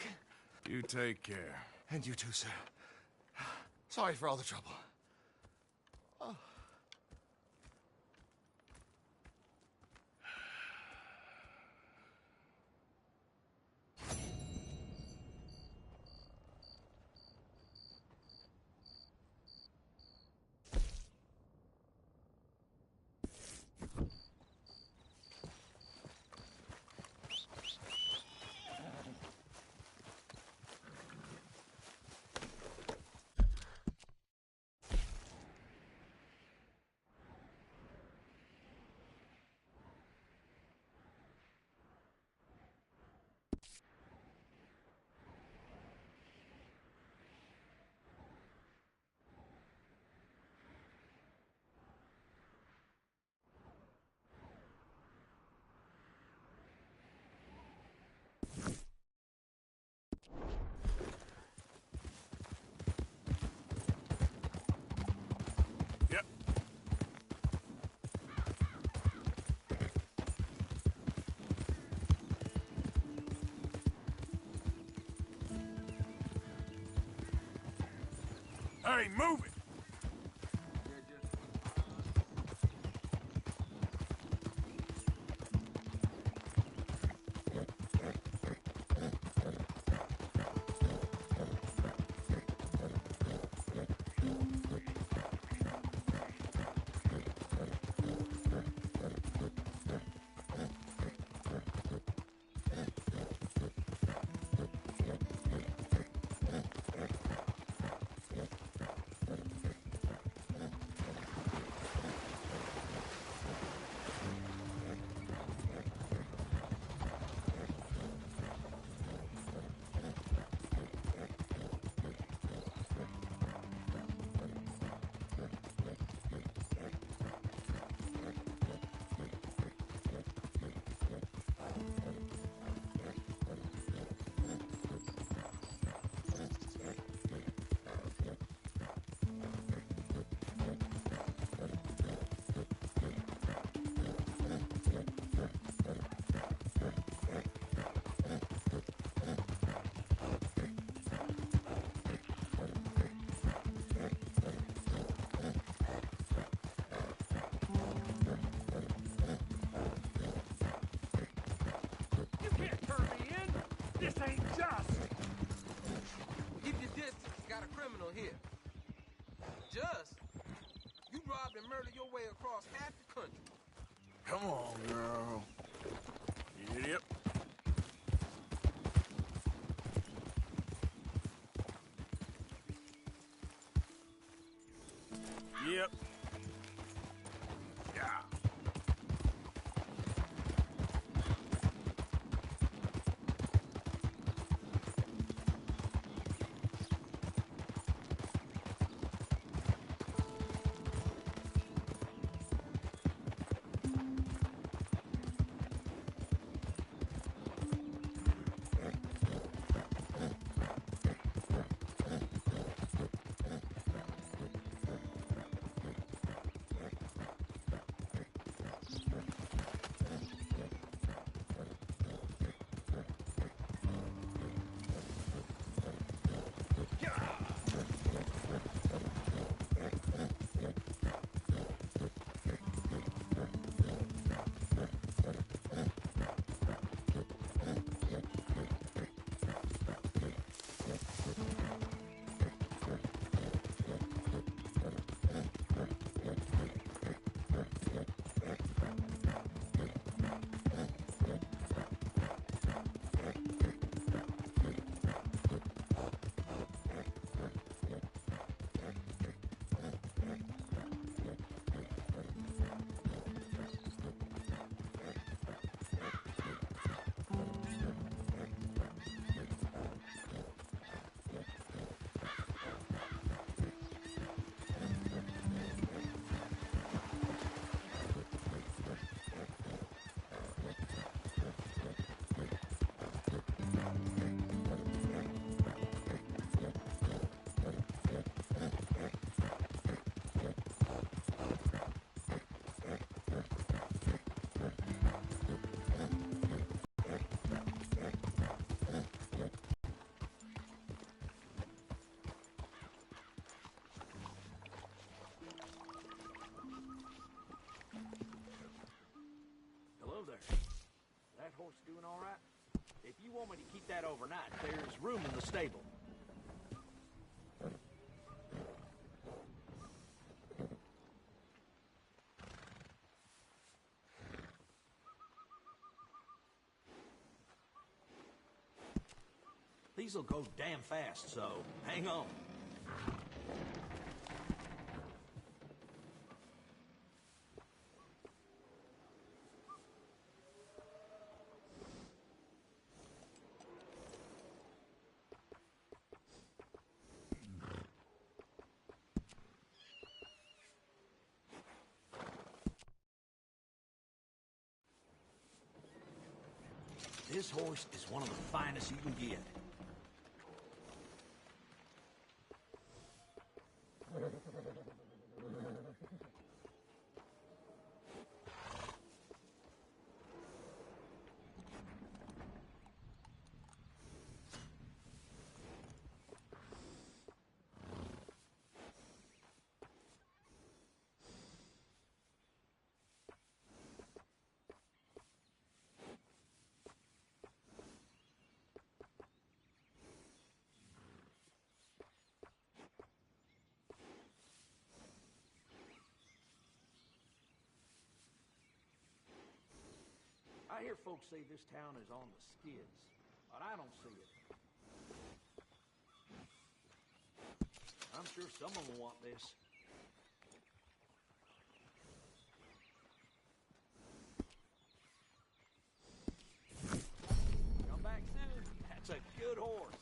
You take care. And you too, sir. Sorry for all the trouble. Oh. Yep. Hey, move it! This ain't just! Keep your distance. Got a criminal here. Just? You robbed and murdered your way across half the country. Come on, girl. You idiot. Yep. Yeah. horse doing all right? If you want me to keep that overnight, there's room in the stable. These'll go damn fast, so hang on. This horse is one of the finest you can get. I hear folks say this town is on the skids, but I don't see it. I'm sure someone will want this. Come back soon. That's a good horse.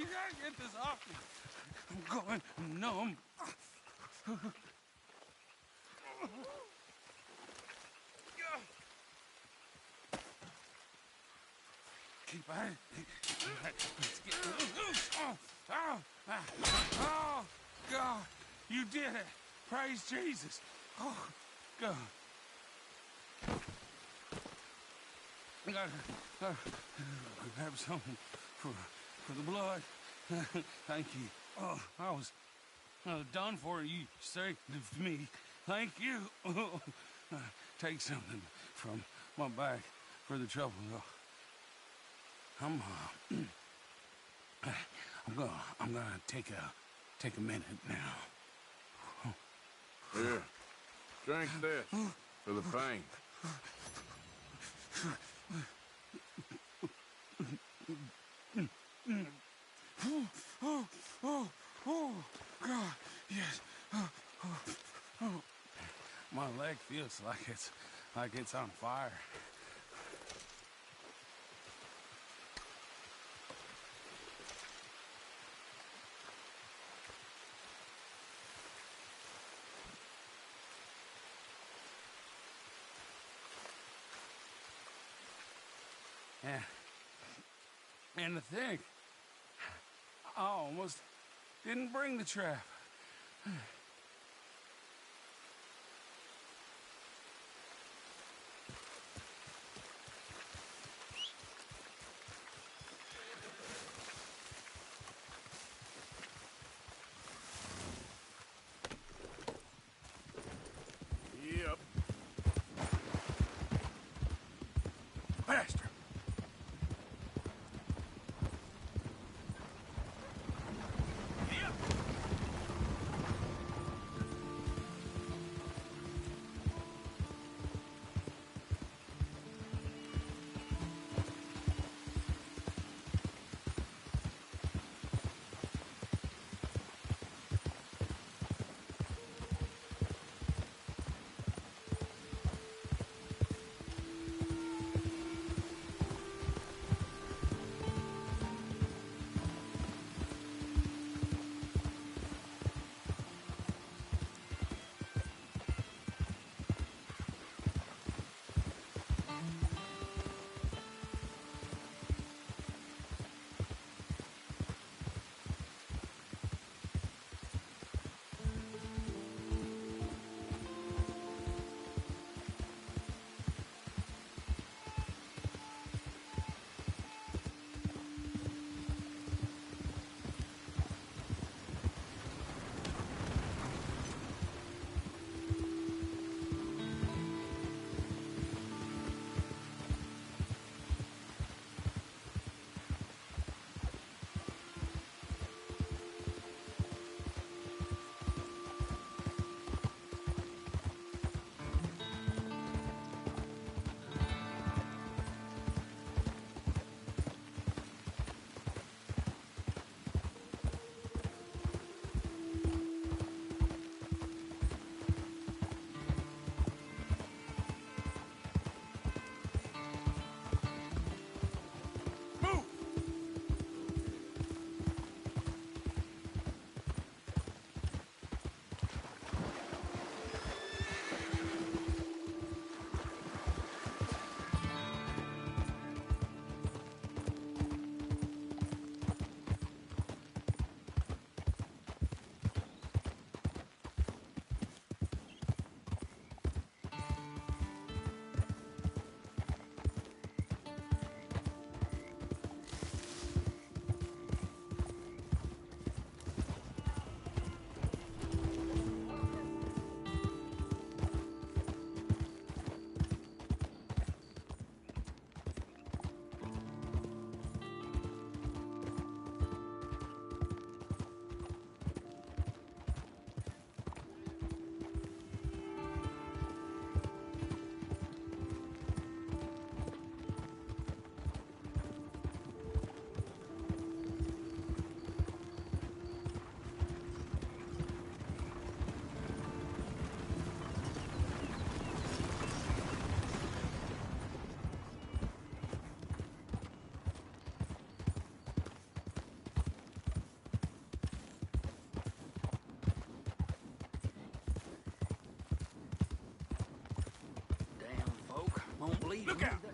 You gotta get this off me. I'm going numb. Keep at it. Let's get loose. Oh, God, you did it. Praise Jesus. Oh, God. I gotta grab something for the blood. Thank you. Oh, I was done for. You saved me. Thank you. Take something from my bag for the trouble, though. I'm gonna take a minute now. Here, drink this for the pain. Oh, God, yes. My leg feels like it's on fire. And to think, I almost didn't bring the trap. Yep. Faster. Look out!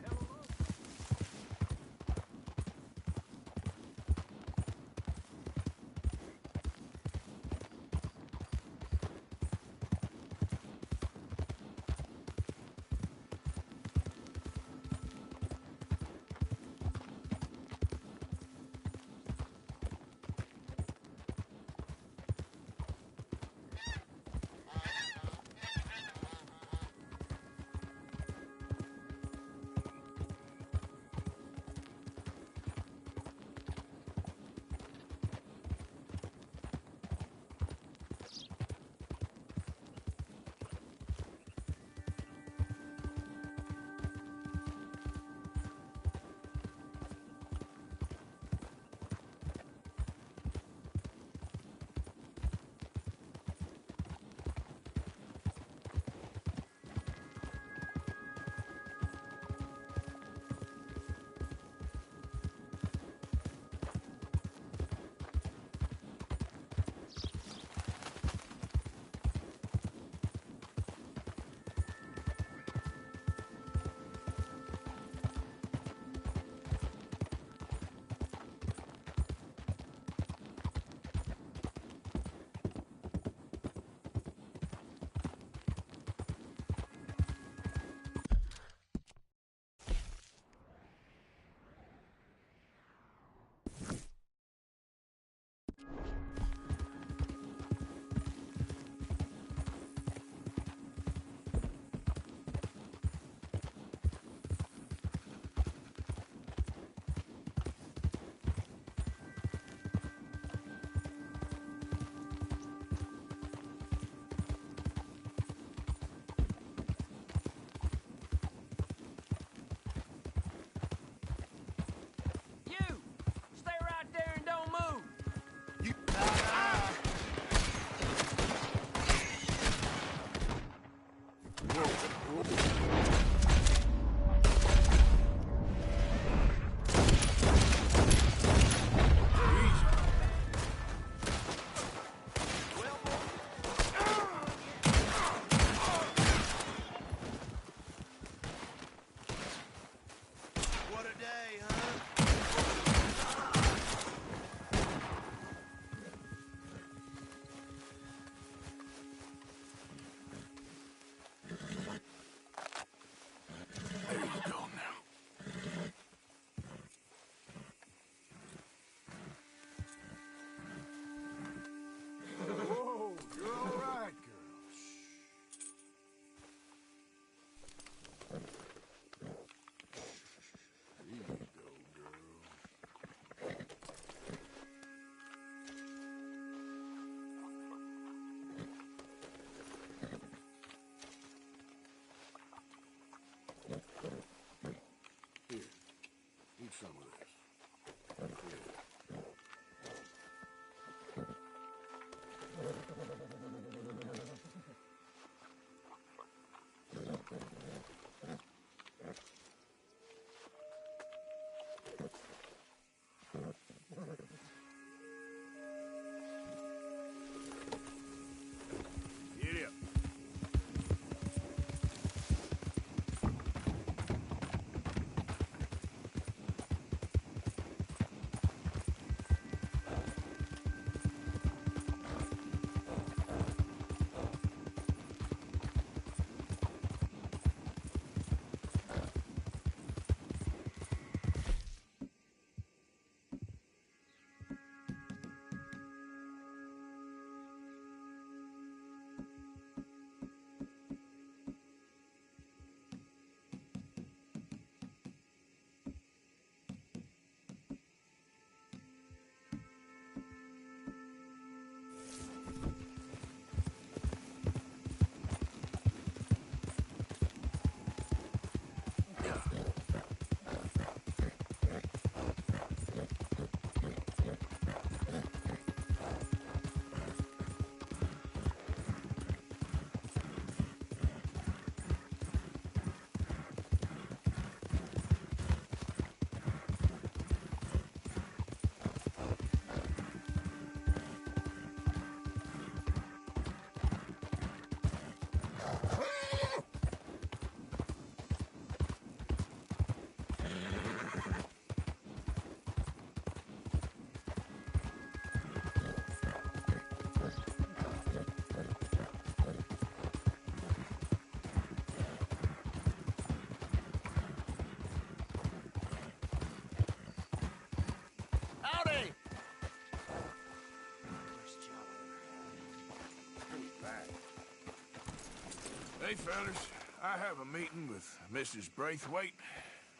Hey, fellas. I have a meeting with Mrs. Braithwaite.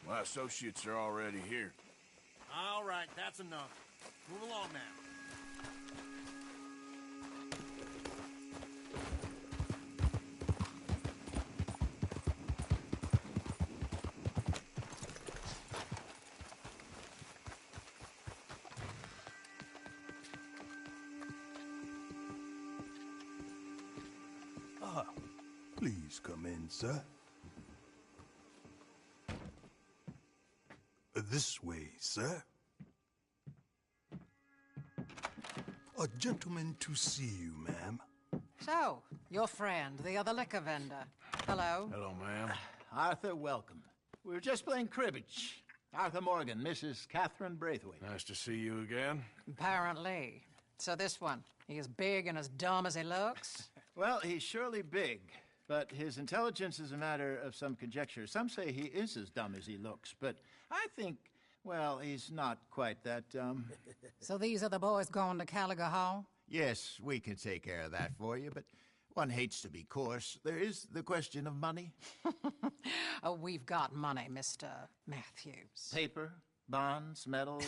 My associates are already here. All right, that's enough. Move along now. Please come in, sir. This way, sir. A gentleman to see you, ma'am. So, your friend, the other liquor vendor. Hello. Hello, ma'am. Arthur, welcome. We were just playing cribbage. Arthur Morgan, Mrs. Catherine Braithwaite. Nice to see you again. Apparently. So this one, he is big and as dumb as he looks? Well, he's surely big, but his intelligence is a matter of some conjecture. Some say he is as dumb as he looks, but I think, well, he's not quite that dumb. So these are the boys going to Caliga Hall? Yes, we can take care of that for you, but one hates to be coarse. There is the question of money. Oh, we've got money, Mr. Matthews. Paper, bonds, metal.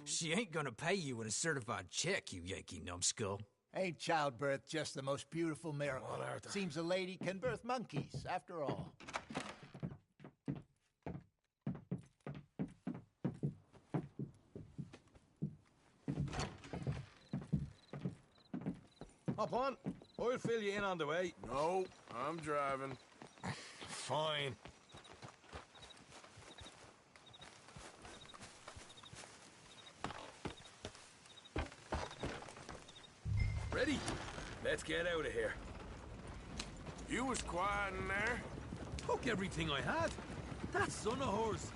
She ain't gonna pay you in a certified check, you Yankee numbskull. Ain't childbirth just the most beautiful miracle? Seems a lady can birth monkeys, after all. Hop on. I'll fill you in on the way. No, I'm driving. Fine. Ready? Let's get out of here. You was quiet in there. Took everything I had. That son of hers.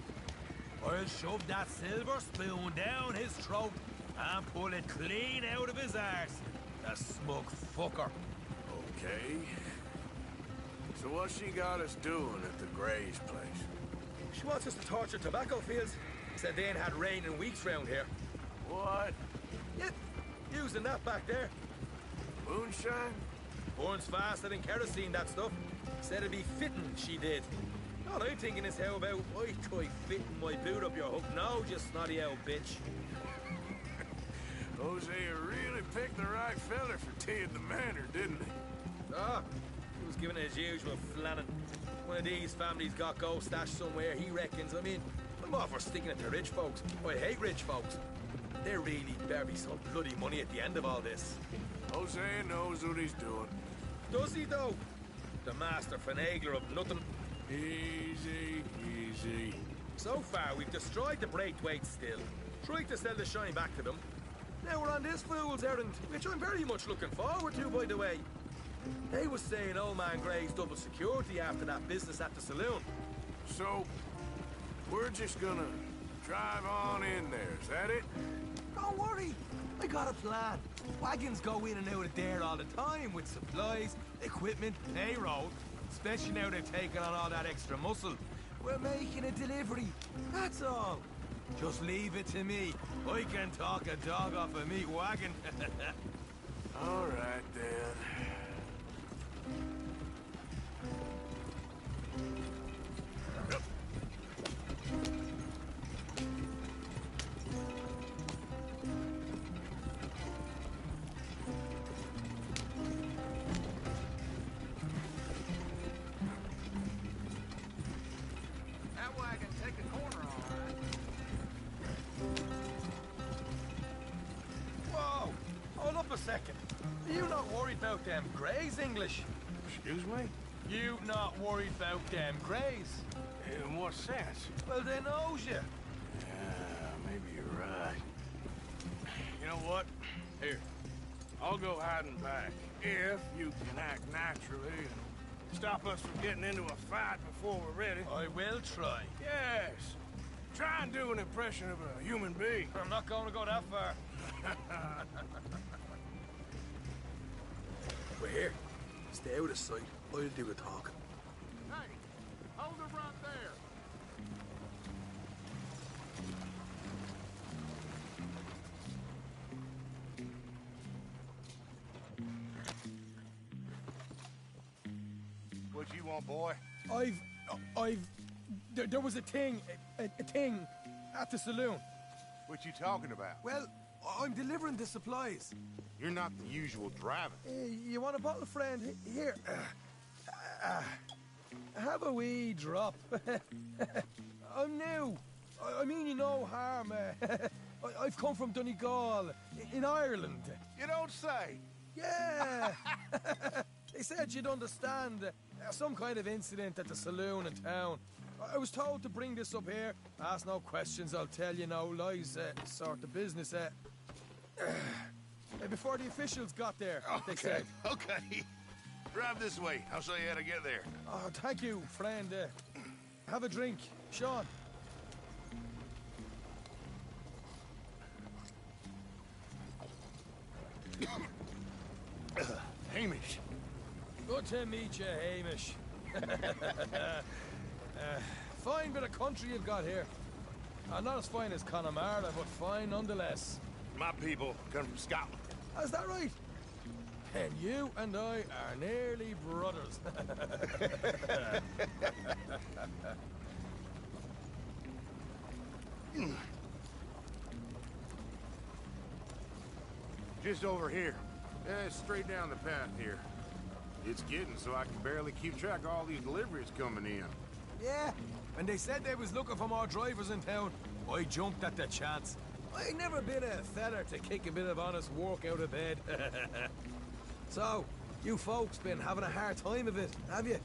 I'll shove that silver spoon down his throat and pull it clean out of his arse. The smug fucker. Okay. So what she got us doing at the Gray's place? She wants us to torture tobacco fields. Said they ain't had rain in weeks round here. What? Yep, using that back there. Moonshine? Burns faster than kerosene, that stuff. Said it'd be fitting, she did. All I'm thinking is how about I try fitting my boot up your hook now, you snotty old bitch. Hosea really picked the right fella for teeing the manor, didn't he? Ah, he was giving it his usual flannin'. One of these families got gold stashed somewhere, he reckons. I mean, I'm all for sticking it to rich folks. I hate rich folks. There really better be some bloody money at the end of all this. Hosea knows what he's doing. Does he, though? The master finagler of nothing. Easy, easy. So far, we've destroyed the Braithwaite still. Tried to sell the shine back to them. Now we're on this fool's errand, which I'm very much looking forward to, by the way. They was saying old man Gray's double security after that business at the saloon. So, we're just gonna drive on in there, is that it? Don't worry, I got a plan. Wagons go in and out of there all the time with supplies, equipment, payroll. Especially now they've taken on all that extra muscle. We're making a delivery, that's all. Just leave it to me. I can talk a dog off a meat wagon. All right, then. That wagon take a corner, all right. Whoa! Hold up a second. Are you not worried about them Greys, English? Excuse me? You not worried about them Greys? In what sense? Well, they knows you. Yeah, maybe you're right. You know what? Here, I'll go hiding back. If you can act naturally and stop us from getting into a fight before we're ready. I will try. Yes. Try and do an impression of a human being. I'm not going to go that far. We're here. Stay out of sight. I'll do the talking. Hey, hold it right there. Would you want, boy? There was a thing at the saloon. What you talking about? Well, I'm delivering the supplies. You're not the usual driver. You want a bottle, friend? Here. Have a wee drop. I'm new. I mean you no harm. I've come from Donegal, in Ireland. You don't say. Yeah. They said you'd understand. Some kind of incident at the saloon in town. I was told to bring this up here. Ask no questions, I'll tell you no lies, sort of business. Before the officials got there, they said. Okay. Drive this way. I'll show you how to get there. Oh, thank you, friend. Have a drink, Sean. Hamish. Good to meet you, Hamish. Fine bit of country you've got here. Not as fine as Connemara, but fine nonetheless. My people come from Scotland. Is that right? And you and I are nearly brothers. Just over here. Straight down the path here. It's getting so I can barely keep track of all these deliveries coming in. Yeah, and they said they was looking for more drivers in town. I jumped at the chance. I never been a feller to kick a bit of honest work out of bed. So, you folks been having a hard time of it, have you?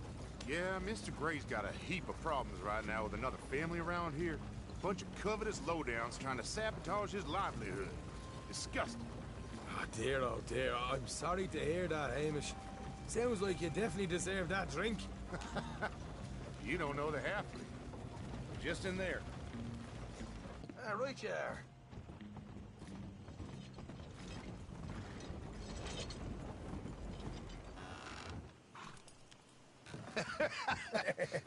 Yeah, Mr. Gray's got a heap of problems right now with another family around here. Bunch of covetous lowdowns trying to sabotage his livelihood. Disgusting. Oh dear, I'm sorry to hear that, Hamish. Sounds like you definitely deserve that drink. You don't know the half of it. Just in there. Right you are.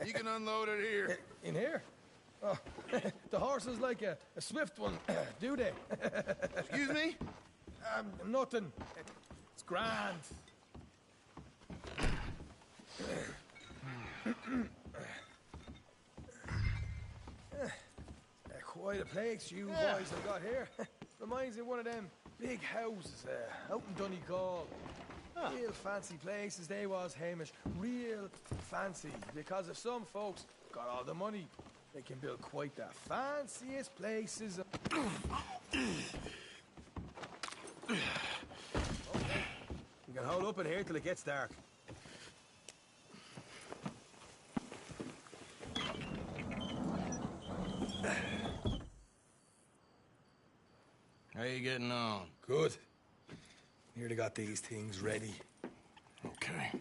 You can unload it here. In here? Oh, the horse is like a swift one, do they? Excuse me? Nothing. It's grand. Quite a place you boys have got here. Reminds me of one of them big houses out in Donegal. Real fancy places they was, Hamish. Real fancy. Because if some folks got all the money, they can build quite the fanciest places. Okay. You can hold up in here till it gets dark. How you getting on? Good. Nearly got these things ready. Okay.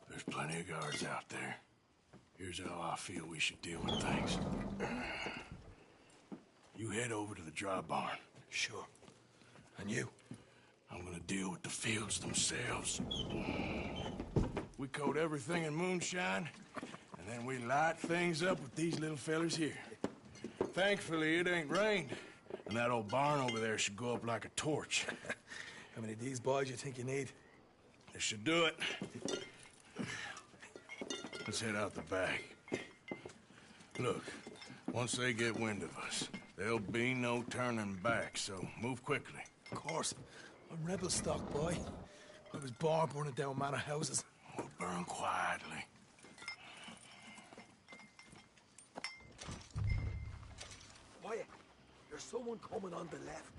There's plenty of guards out there. Here's how I feel we should deal with things. You head over to the dry barn. Sure. And you? I'm gonna deal with the fields themselves. We coat everything in moonshine, and then we light things up with these little fellers here. Thankfully, it ain't rained, and that old barn over there should go up like a torch. How many of these boys you think you need? This should do it. Let's head out the back. Look, once they get wind of us, there'll be no turning back, so move quickly. Of course. I'm rebel stock, boy. I was born burning down manor houses. We'll burn quietly. Wyatt, there's someone coming on the left.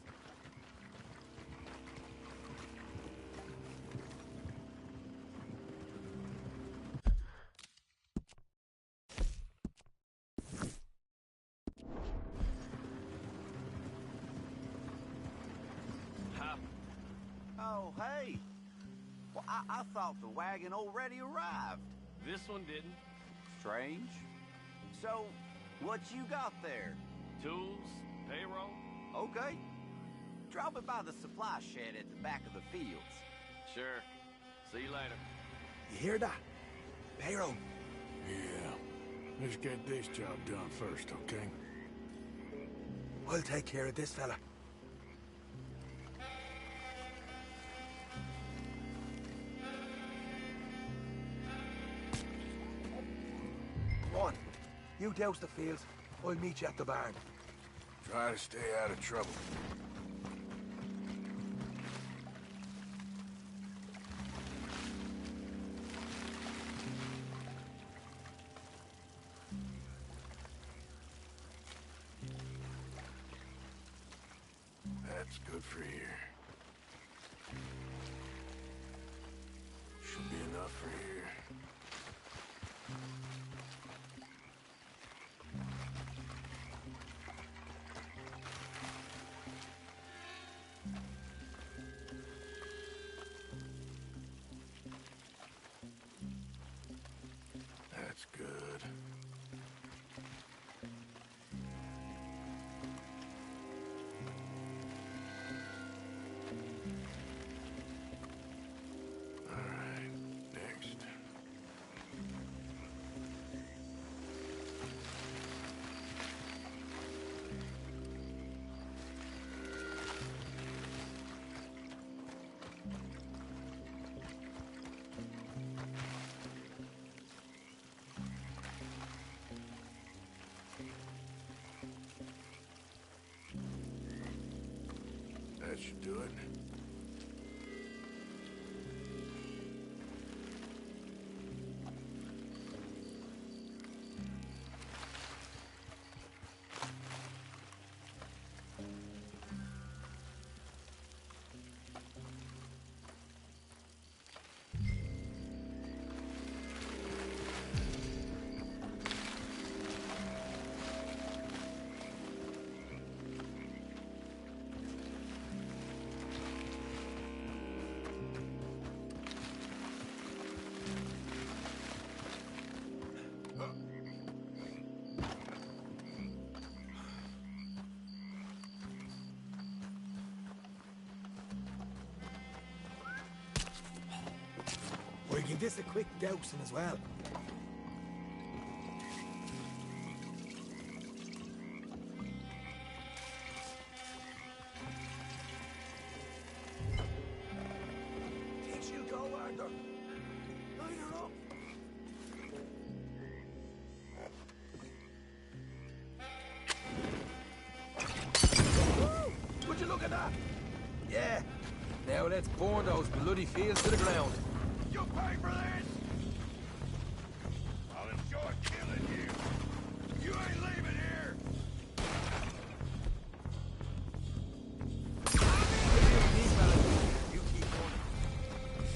Oh, hey. Well, I thought the wagon already arrived. This one didn't. Strange. So, what you got there? Tools, payroll. Okay. Drop it by the supply shed at the back of the fields. Sure. See you later. You hear that? Payroll. Yeah. Let's get this job done first, okay? I'll take care of this fella. You douse the fields. I'll meet you at the barn. Try to stay out of trouble. That's good for here. Should be enough for here. That's good. All right, next. That should do it. We'll give this a quick dousing as well. Teach you go, Arthur. Line her up. Woo! Would you look at that? Yeah. Now let's burn those bloody fields to the ground. You pay for this? I'll enjoy killing you. You ain't leaving here. You keep going.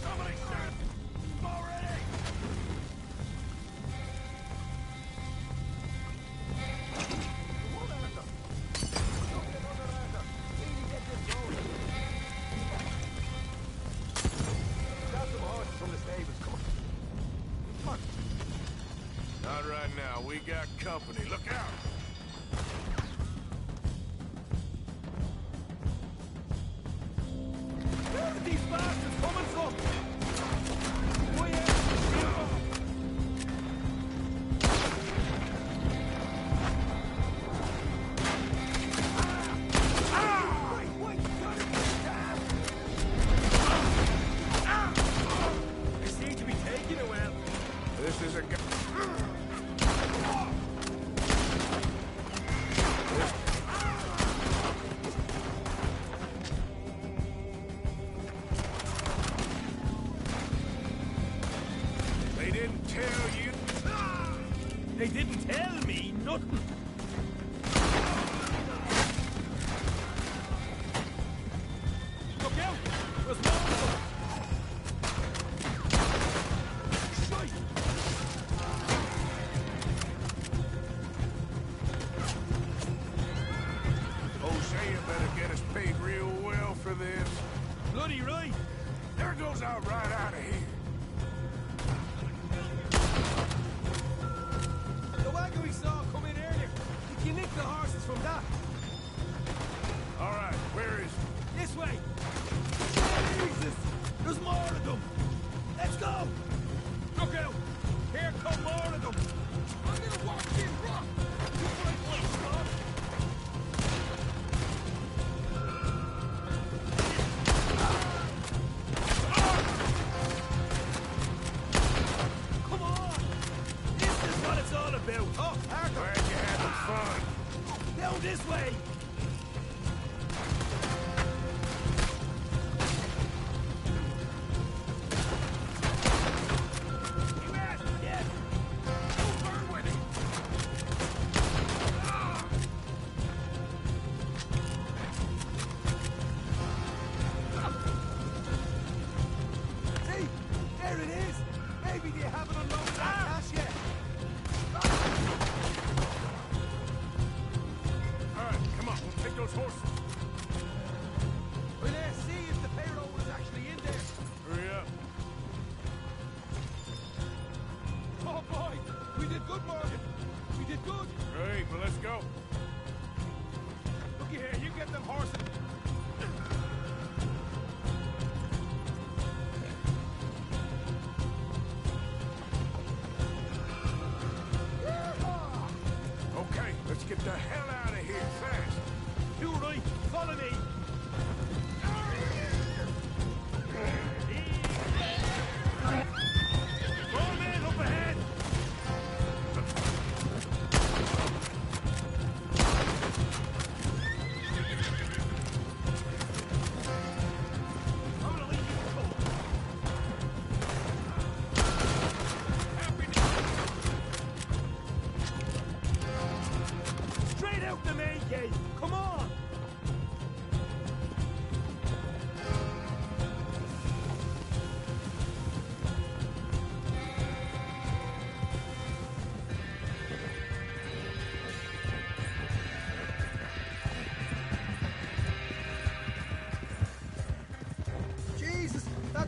Somebody said already. Not right now. We got company. Look out. Where are these bastards coming from? They seem to be taking it well. This is a guy. They didn't tell you. They didn't tell me nothing. Look out! There's more of them. Shite! Hosea better get us paid real well for this. Bloody right! There goes out right out of here. The wagon we saw come in earlier. You can nick the horses from that. All right, where is it? This way. Jesus! There's more of them. Let's go! Look out! Here come more of them. I'm gonna walk in rock. You fight one, Scott. Come on! This is what it's all about. Oh, Arthur!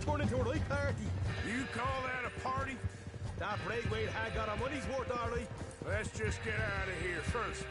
turned into a right party. You call that a party? That Braithwaite had got our money's worth, all right. Let's just get out of here first.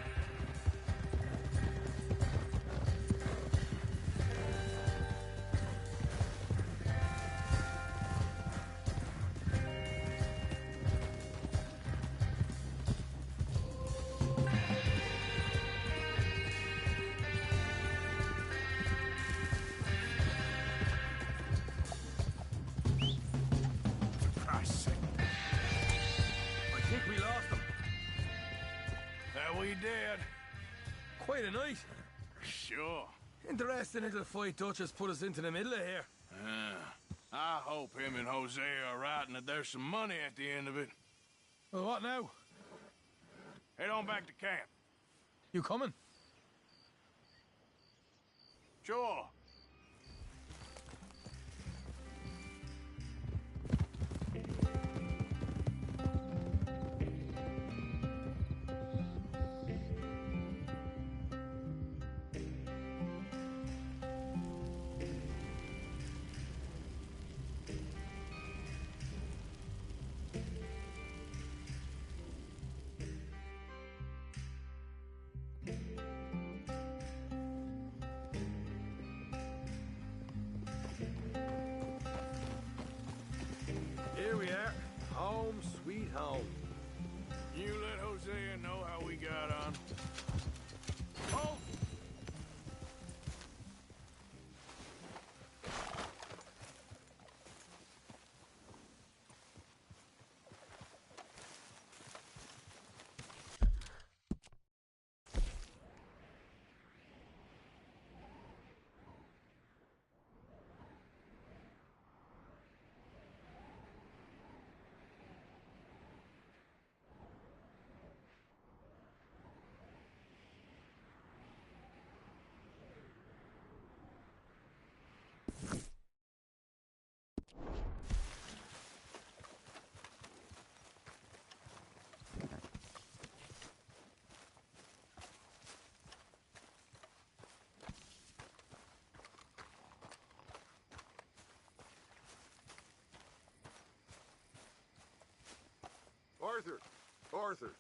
We did. Quite a night. Sure. Interesting little fight Dutch has put us into the middle of here. I hope him and Jose are right and that there's some money at the end of it. Well, what now? Head on back to camp. You coming? Sure. Here we are. Home sweet home. You let Hosea know how we got on. Oh! Arthur.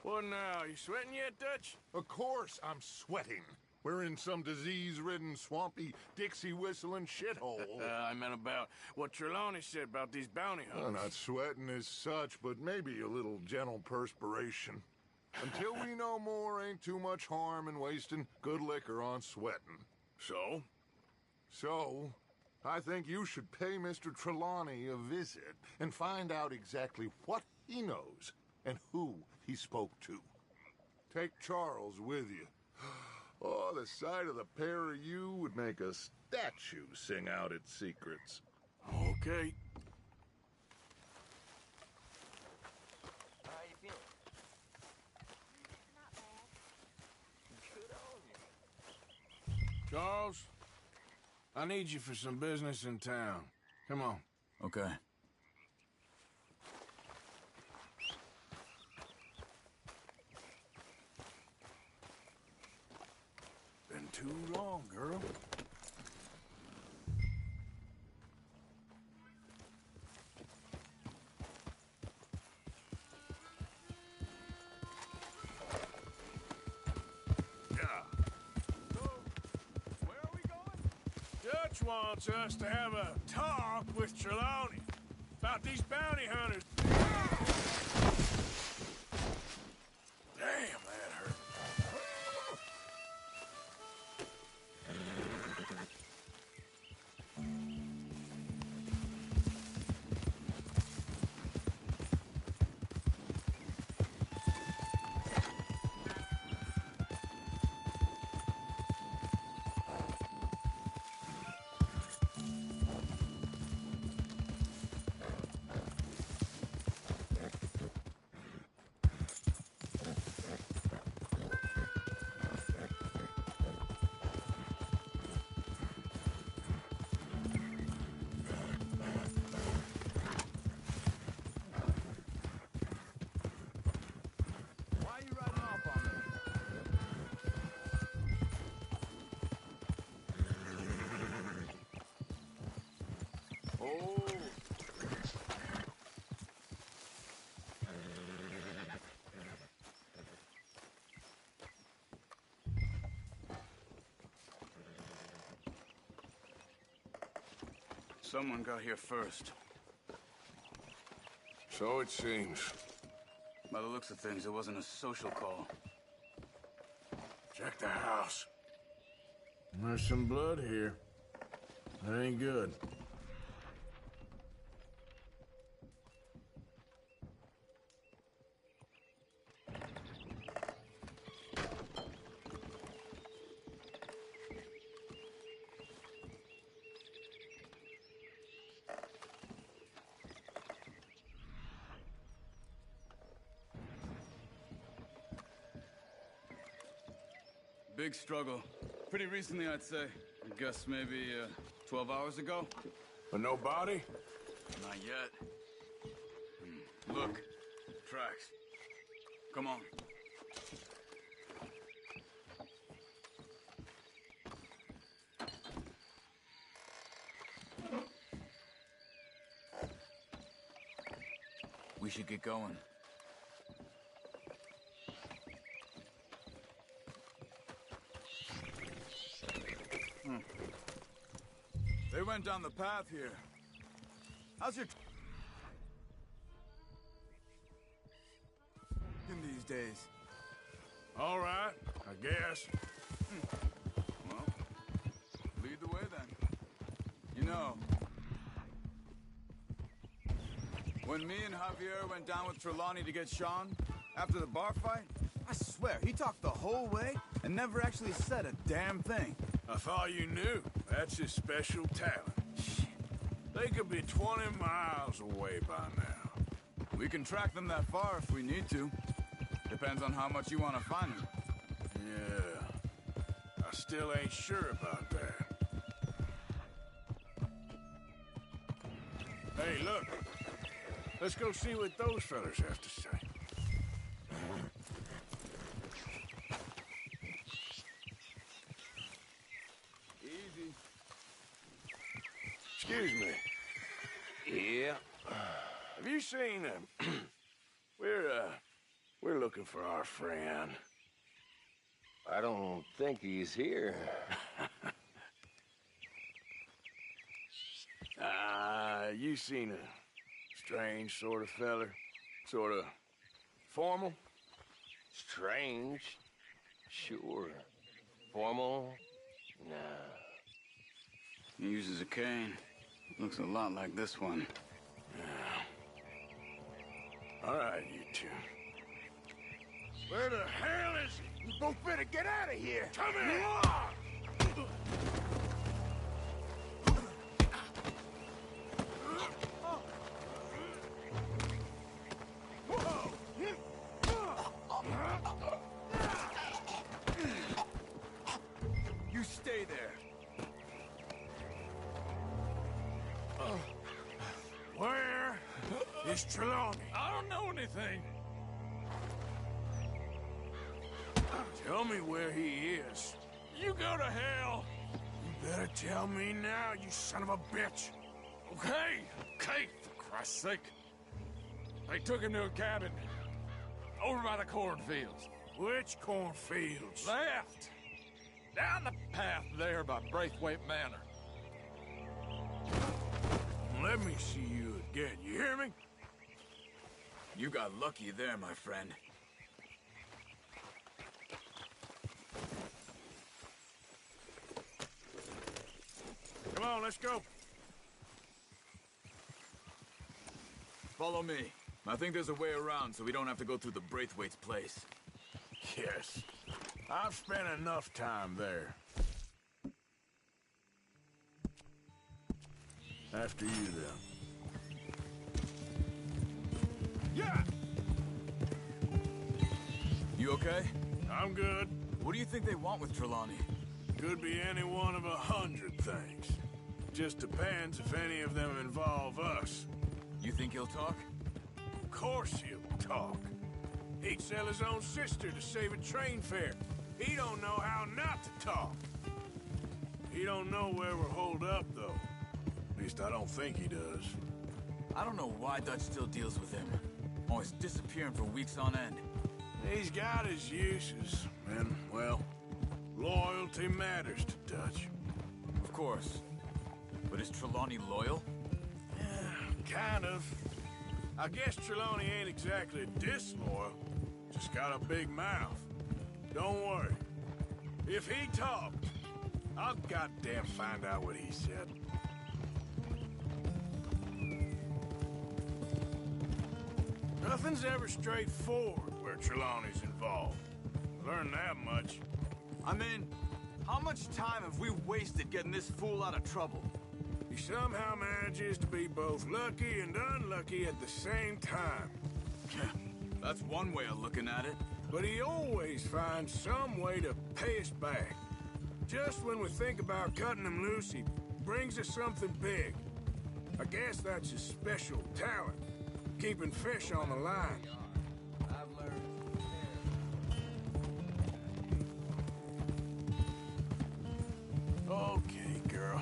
What now? You sweating yet, Dutch? Of course I'm sweating. We're in some disease-ridden, swampy, Dixie-whistling shithole. I meant about what Trelawney said about these bounty hunters. I'm not sweating as such, but maybe a little gentle perspiration. Until we know more, ain't too much harm in wasting good liquor on sweating. So? So, I think you should pay Mr. Trelawney a visit and find out exactly what he knows and who he spoke to. Take Charles with you. Oh, the sight of the pair of you would make a statue sing out its secrets. Okay. How you feeling? Not bad. Good on you. Charles, I need you for some business in town. Come on. Okay. Been too long, girl. Dutch wants us to have a talk with Trelawney about these bounty hunters. Damn, that hurt. Someone got here first. So it seems. By the looks of things, it wasn't a social call. Check the house. There's some blood here. That ain't good. Big struggle. Pretty recently, I'd say. I guess maybe 12 hours ago. But no body? Not yet. Look. Tracks. Come on. We should get going. They went down the path here. How's your... in these days? All right, I guess. Well, lead the way then. You know, when me and Javier went down with Trelawney to get Sean, after the bar fight, I swear, he talked the whole way and never actually said a damn thing. I thought you knew. That's his special talent. They could be 20 miles away by now. We can track them that far if we need to. Depends on how much you want to find them. Yeah. I still ain't sure about that. Hey, look. Let's go see what those fellas have to say. Easy. Excuse me. Yeah. Have you seen him? We're looking for our friend. I don't think he's here. You seen a strange sort of feller? Sort of formal? Strange? Sure. Formal? Nah. He uses a cane. Looks a lot like this one. Yeah. All right, you two. Where the hell is he? You both better get out of here! Come here! You stay there. Where is Trelawney? I don't know anything. Tell me where he is. You go to hell. You better tell me now, you son of a bitch. Okay, for Christ's sake. They took him to a cabin over by the cornfields. Which cornfields? Left. Down the path there by Braithwaite Manor. Let me see you again, you hear me? You got lucky there, my friend. Come on, let's go. Follow me. I think there's a way around so we don't have to go through the Braithwaite's place. Yes. I've spent enough time there. After you, then. Yeah! You okay? I'm good. What do you think they want with Trelawney? Could be any one of 100 things. Just depends if any of them involve us. You think he'll talk? Of course he'll talk. He'd sell his own sister to save a train fare. He don't know how not to talk. He don't know where we're holed up, though. At least I don't think he does. I don't know why Dutch still deals with him. Always disappearing for weeks on end. He's got his uses, and, well, loyalty matters to Dutch. Of course. But But is Trelawney loyal? Kind of. I guess Trelawney ain't exactly disloyal. Just got a big mouth. Don't worry. If he talked, I'll goddamn find out what he said. Nothing's ever straightforward where Trelawney's involved. Learned that much. I mean, how much time have we wasted getting this fool out of trouble? He somehow manages to be both lucky and unlucky at the same time. That's one way of looking at it. But he always finds some way to pay us back. Just when we think about cutting him loose, he brings us something big. I guess that's his special talent, keeping fish on the line. I've learned. Okay, girl.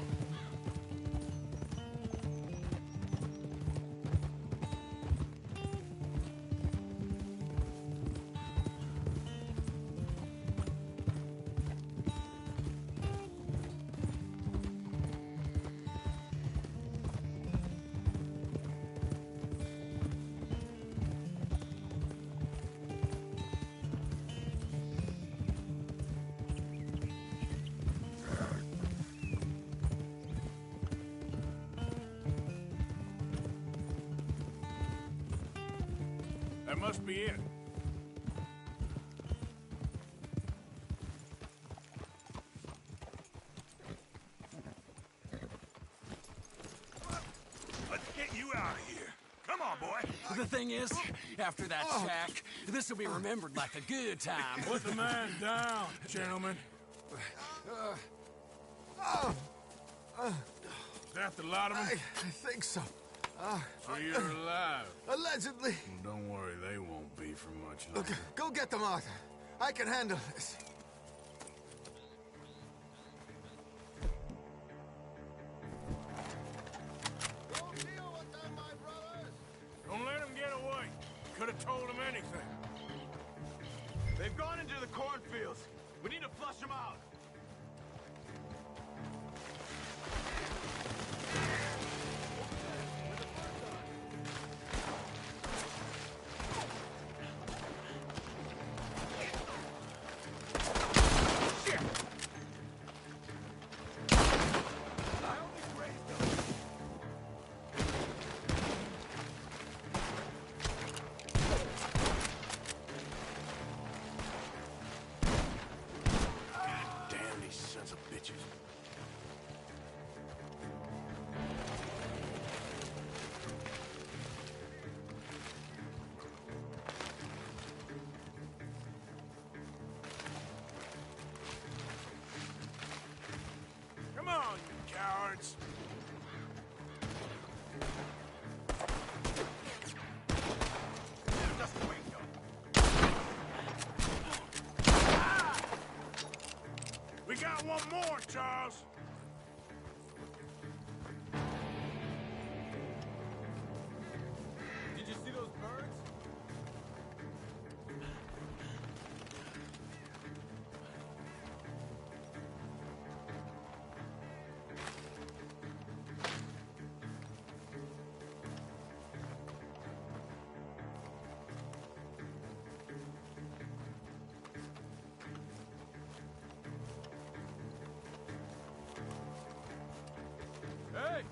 That must be it. Let's get you out of here. Come on, boy. The thing is, after that shack, this will be remembered like a good time. Put the man down, gentlemen. Is that the lot of them? I think so. So you're alive? Allegedly. Well, don't worry, they won't be for much longer. Look, go get them, Arthur. I can handle this. Don't let them get away. Could have told them anything. They've gone into the cornfields. We need to flush them out. Come on, you cowards. Just wait, yo. We got one more, Charles. Did you see those birds? Hey!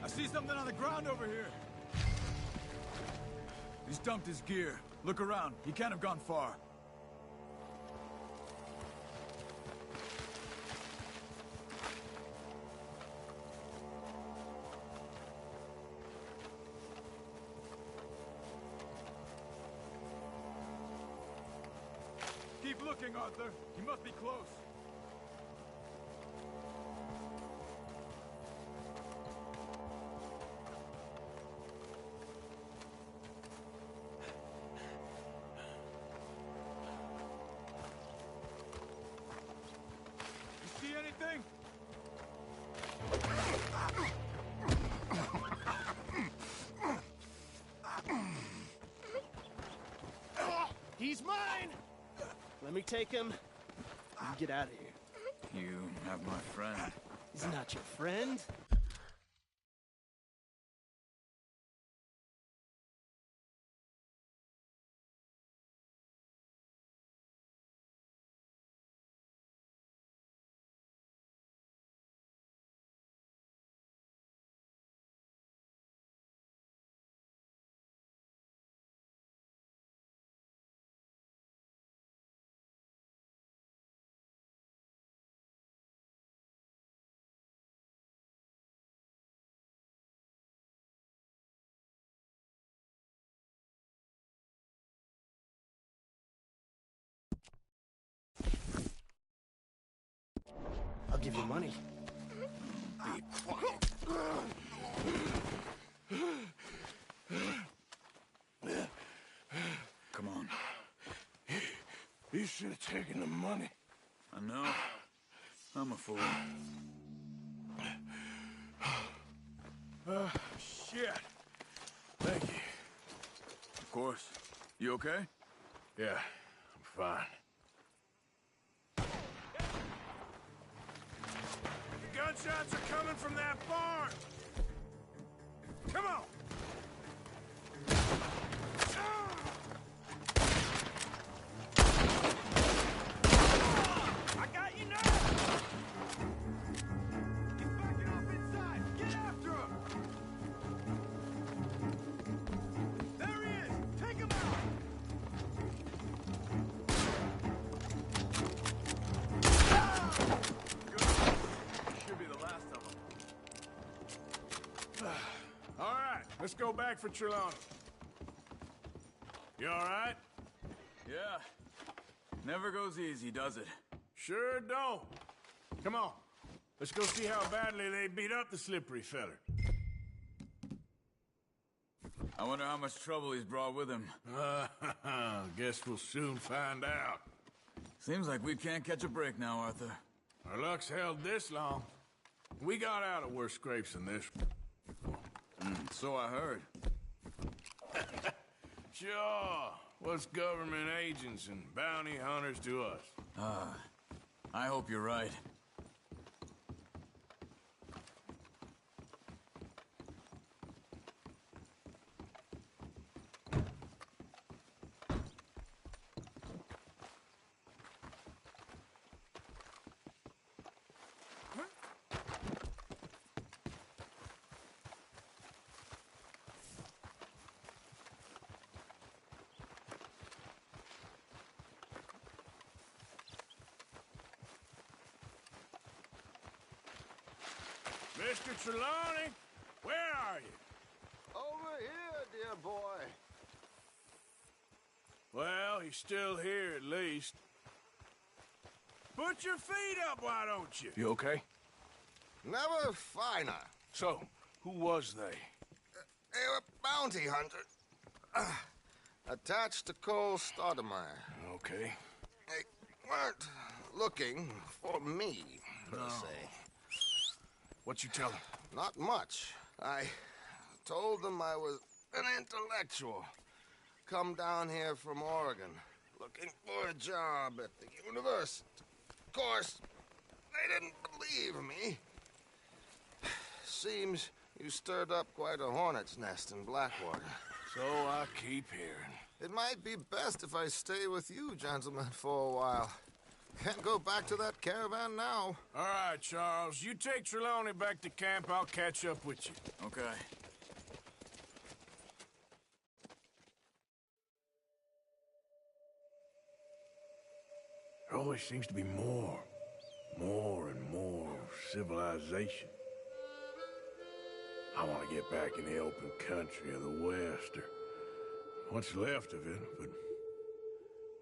I see something on the ground over here. He's dumped his gear. Look around. He can't have gone far. Keep looking, Arthur. He must be close. You see anything? He's mine! Let me take him and get out of here. You have my friend. He's not your friend. give you money. Be quiet. Come on. You should have taken the money. I know. I'm a fool. Shit. Thank you. Of course. You okay? Yeah, I'm fine. The gunshots are coming from that barn! Come on! I got you now! He's backing off inside! Get after him! There he is! Take him out! Should be the last of them. All right, let's go back for Trelawney. You all right? Yeah. Never goes easy, does it? Sure don't. Come on. Let's go see how badly they beat up the slippery feller. I wonder how much trouble he's brought with him. Guess we'll soon find out. Seems like we can't catch a break now, Arthur. Our luck's held this long. We got out of worse scrapes than this. So I heard. Sure. What's government agents and bounty hunters to us? I hope you're right. Mr. Trelawney, where are you? Over here, dear boy. Well, he's still here at least. Put your feet up, why don't you? You okay? Never finer. So, who was they? They were bounty hunters. Attached to Cole Stoudemire. Okay. They weren't looking for me, per se. What you tell them? Not much. I told them I was an intellectual. Come down here from Oregon, looking for a job at the university. Of course, they didn't believe me. Seems you stirred up quite a hornet's nest in Blackwater. So I keep hearing. It might be best if I stay with you, gentlemen, for a while. Can't go back to that caravan now. All right, Charles. You take Trelawney back to camp. I'll catch up with you. Okay. There always seems to be more and more civilization. I want to get back in the open country of the West, or what's left of it, but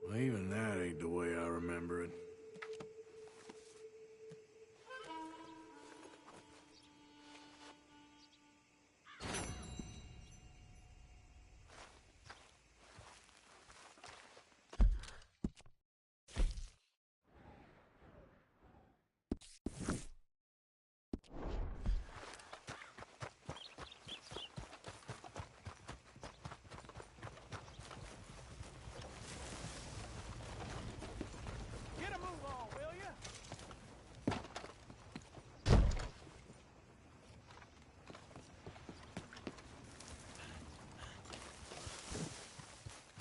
well, even that ain't the way I remember it. Get a move on, will you?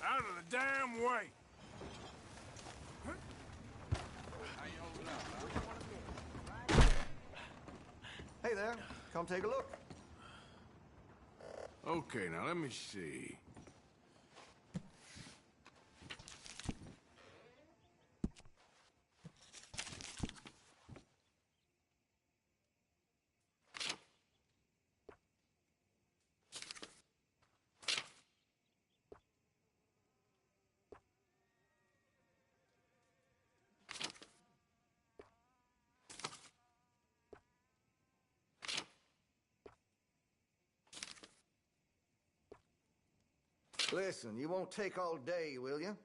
Out of the damn way! Hey there, come take a look. Okay, now let me see. Listen, you won't take all day, will you?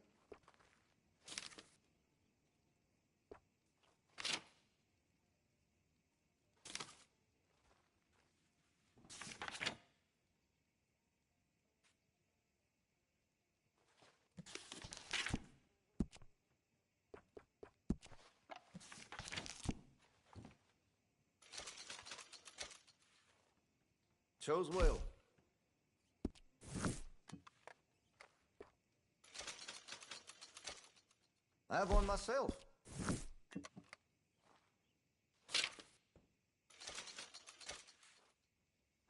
Chose well. I have one myself.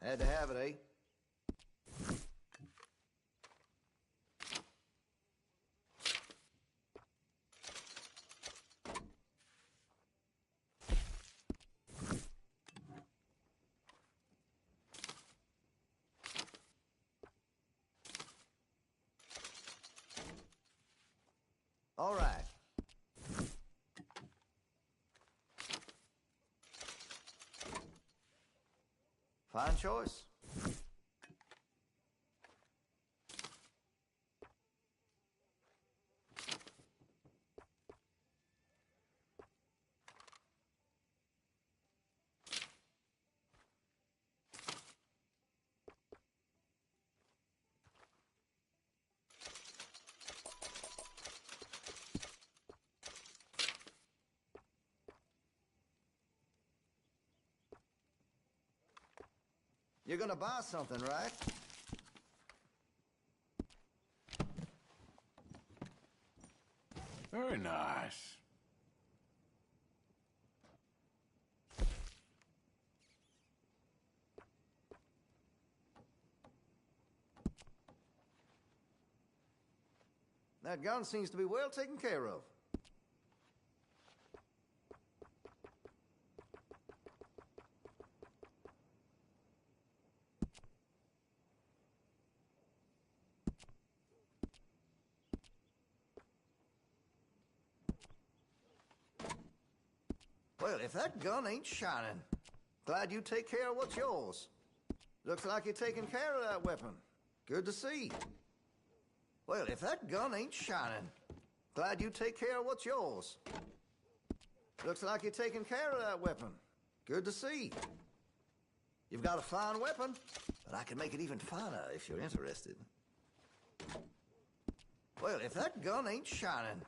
Had to have it, eh? All right. Fine choice. You're gonna buy something, right? Very nice. That gun seems to be well taken care of. Well, if that gun ain't shining, glad you take care of what's yours. Looks like you're taking care of that weapon. Good to see. Well, if that gun ain't shining, glad you take care of what's yours. Looks like you're taking care of that weapon. Good to see. You've got a fine weapon, but I can make it even finer if you're interested. Well, if that gun ain't shining,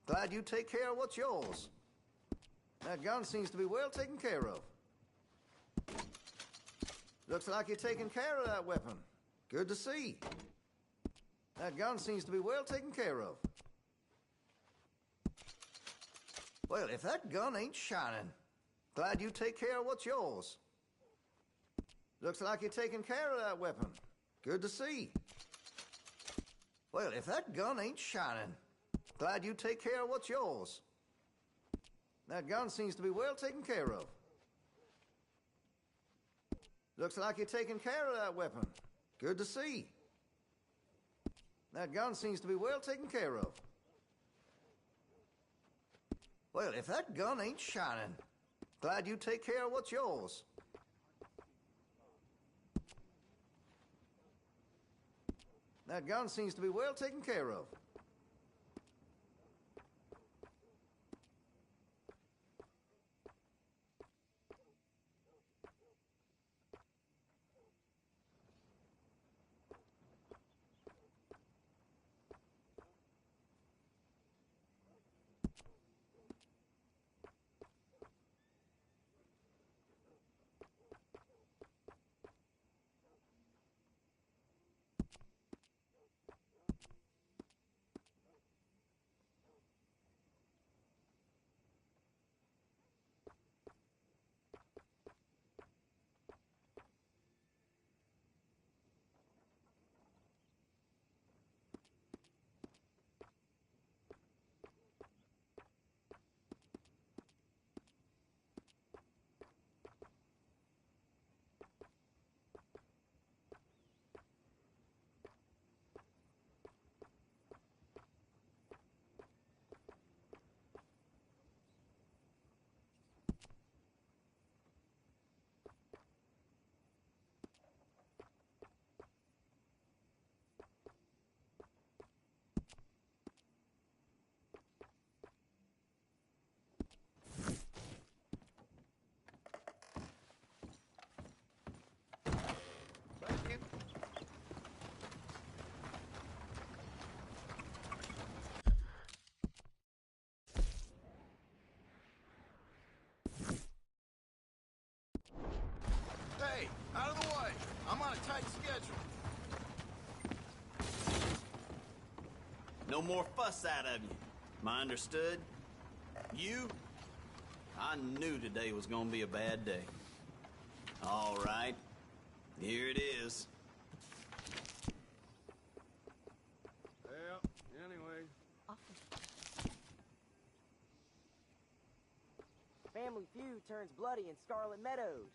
glad you take care of what's yours. That gun seems to be well taken care of. Looks like you're taking care of that weapon. Good to see. That gun seems to be well taken care of. Well, if that gun ain't shining, glad you take care of what's yours. Looks like you're taking care of that weapon. Good to see. Well, if that gun ain't shining, glad you take care of what's yours. That gun seems to be well taken care of. Looks like you're taking care of that weapon. Good to see. That gun seems to be well taken care of. Well, if that gun ain't shining, glad you take care of what's yours. That gun seems to be well taken care of. Out of the way. I'm on a tight schedule. No more fuss out of you. Am I understood? You? I knew today was gonna be a bad day. All right. Here it is. Well, anyway. Family Feud turns bloody in Scarlet Meadows.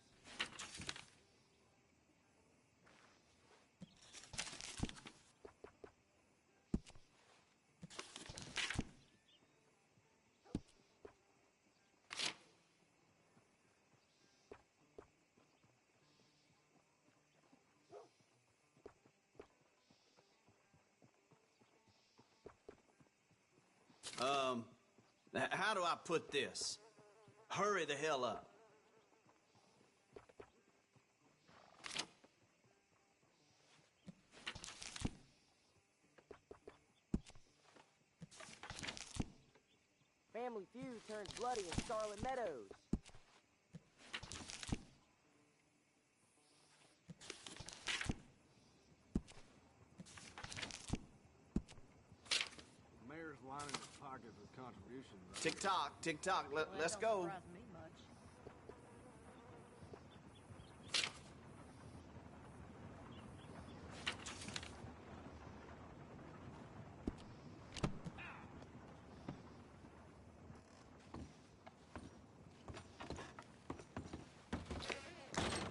How do I put this? Hurry the hell up. Family Feud turns bloody in Scarlet Meadows. Mayor's lining his pockets with contributions. Tick-tock, tick-tock, let's go.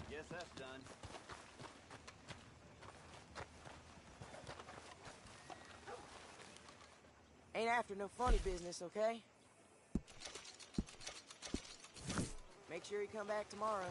Guess that's done. Ain't after no funny business, okay? Make sure you come back tomorrow.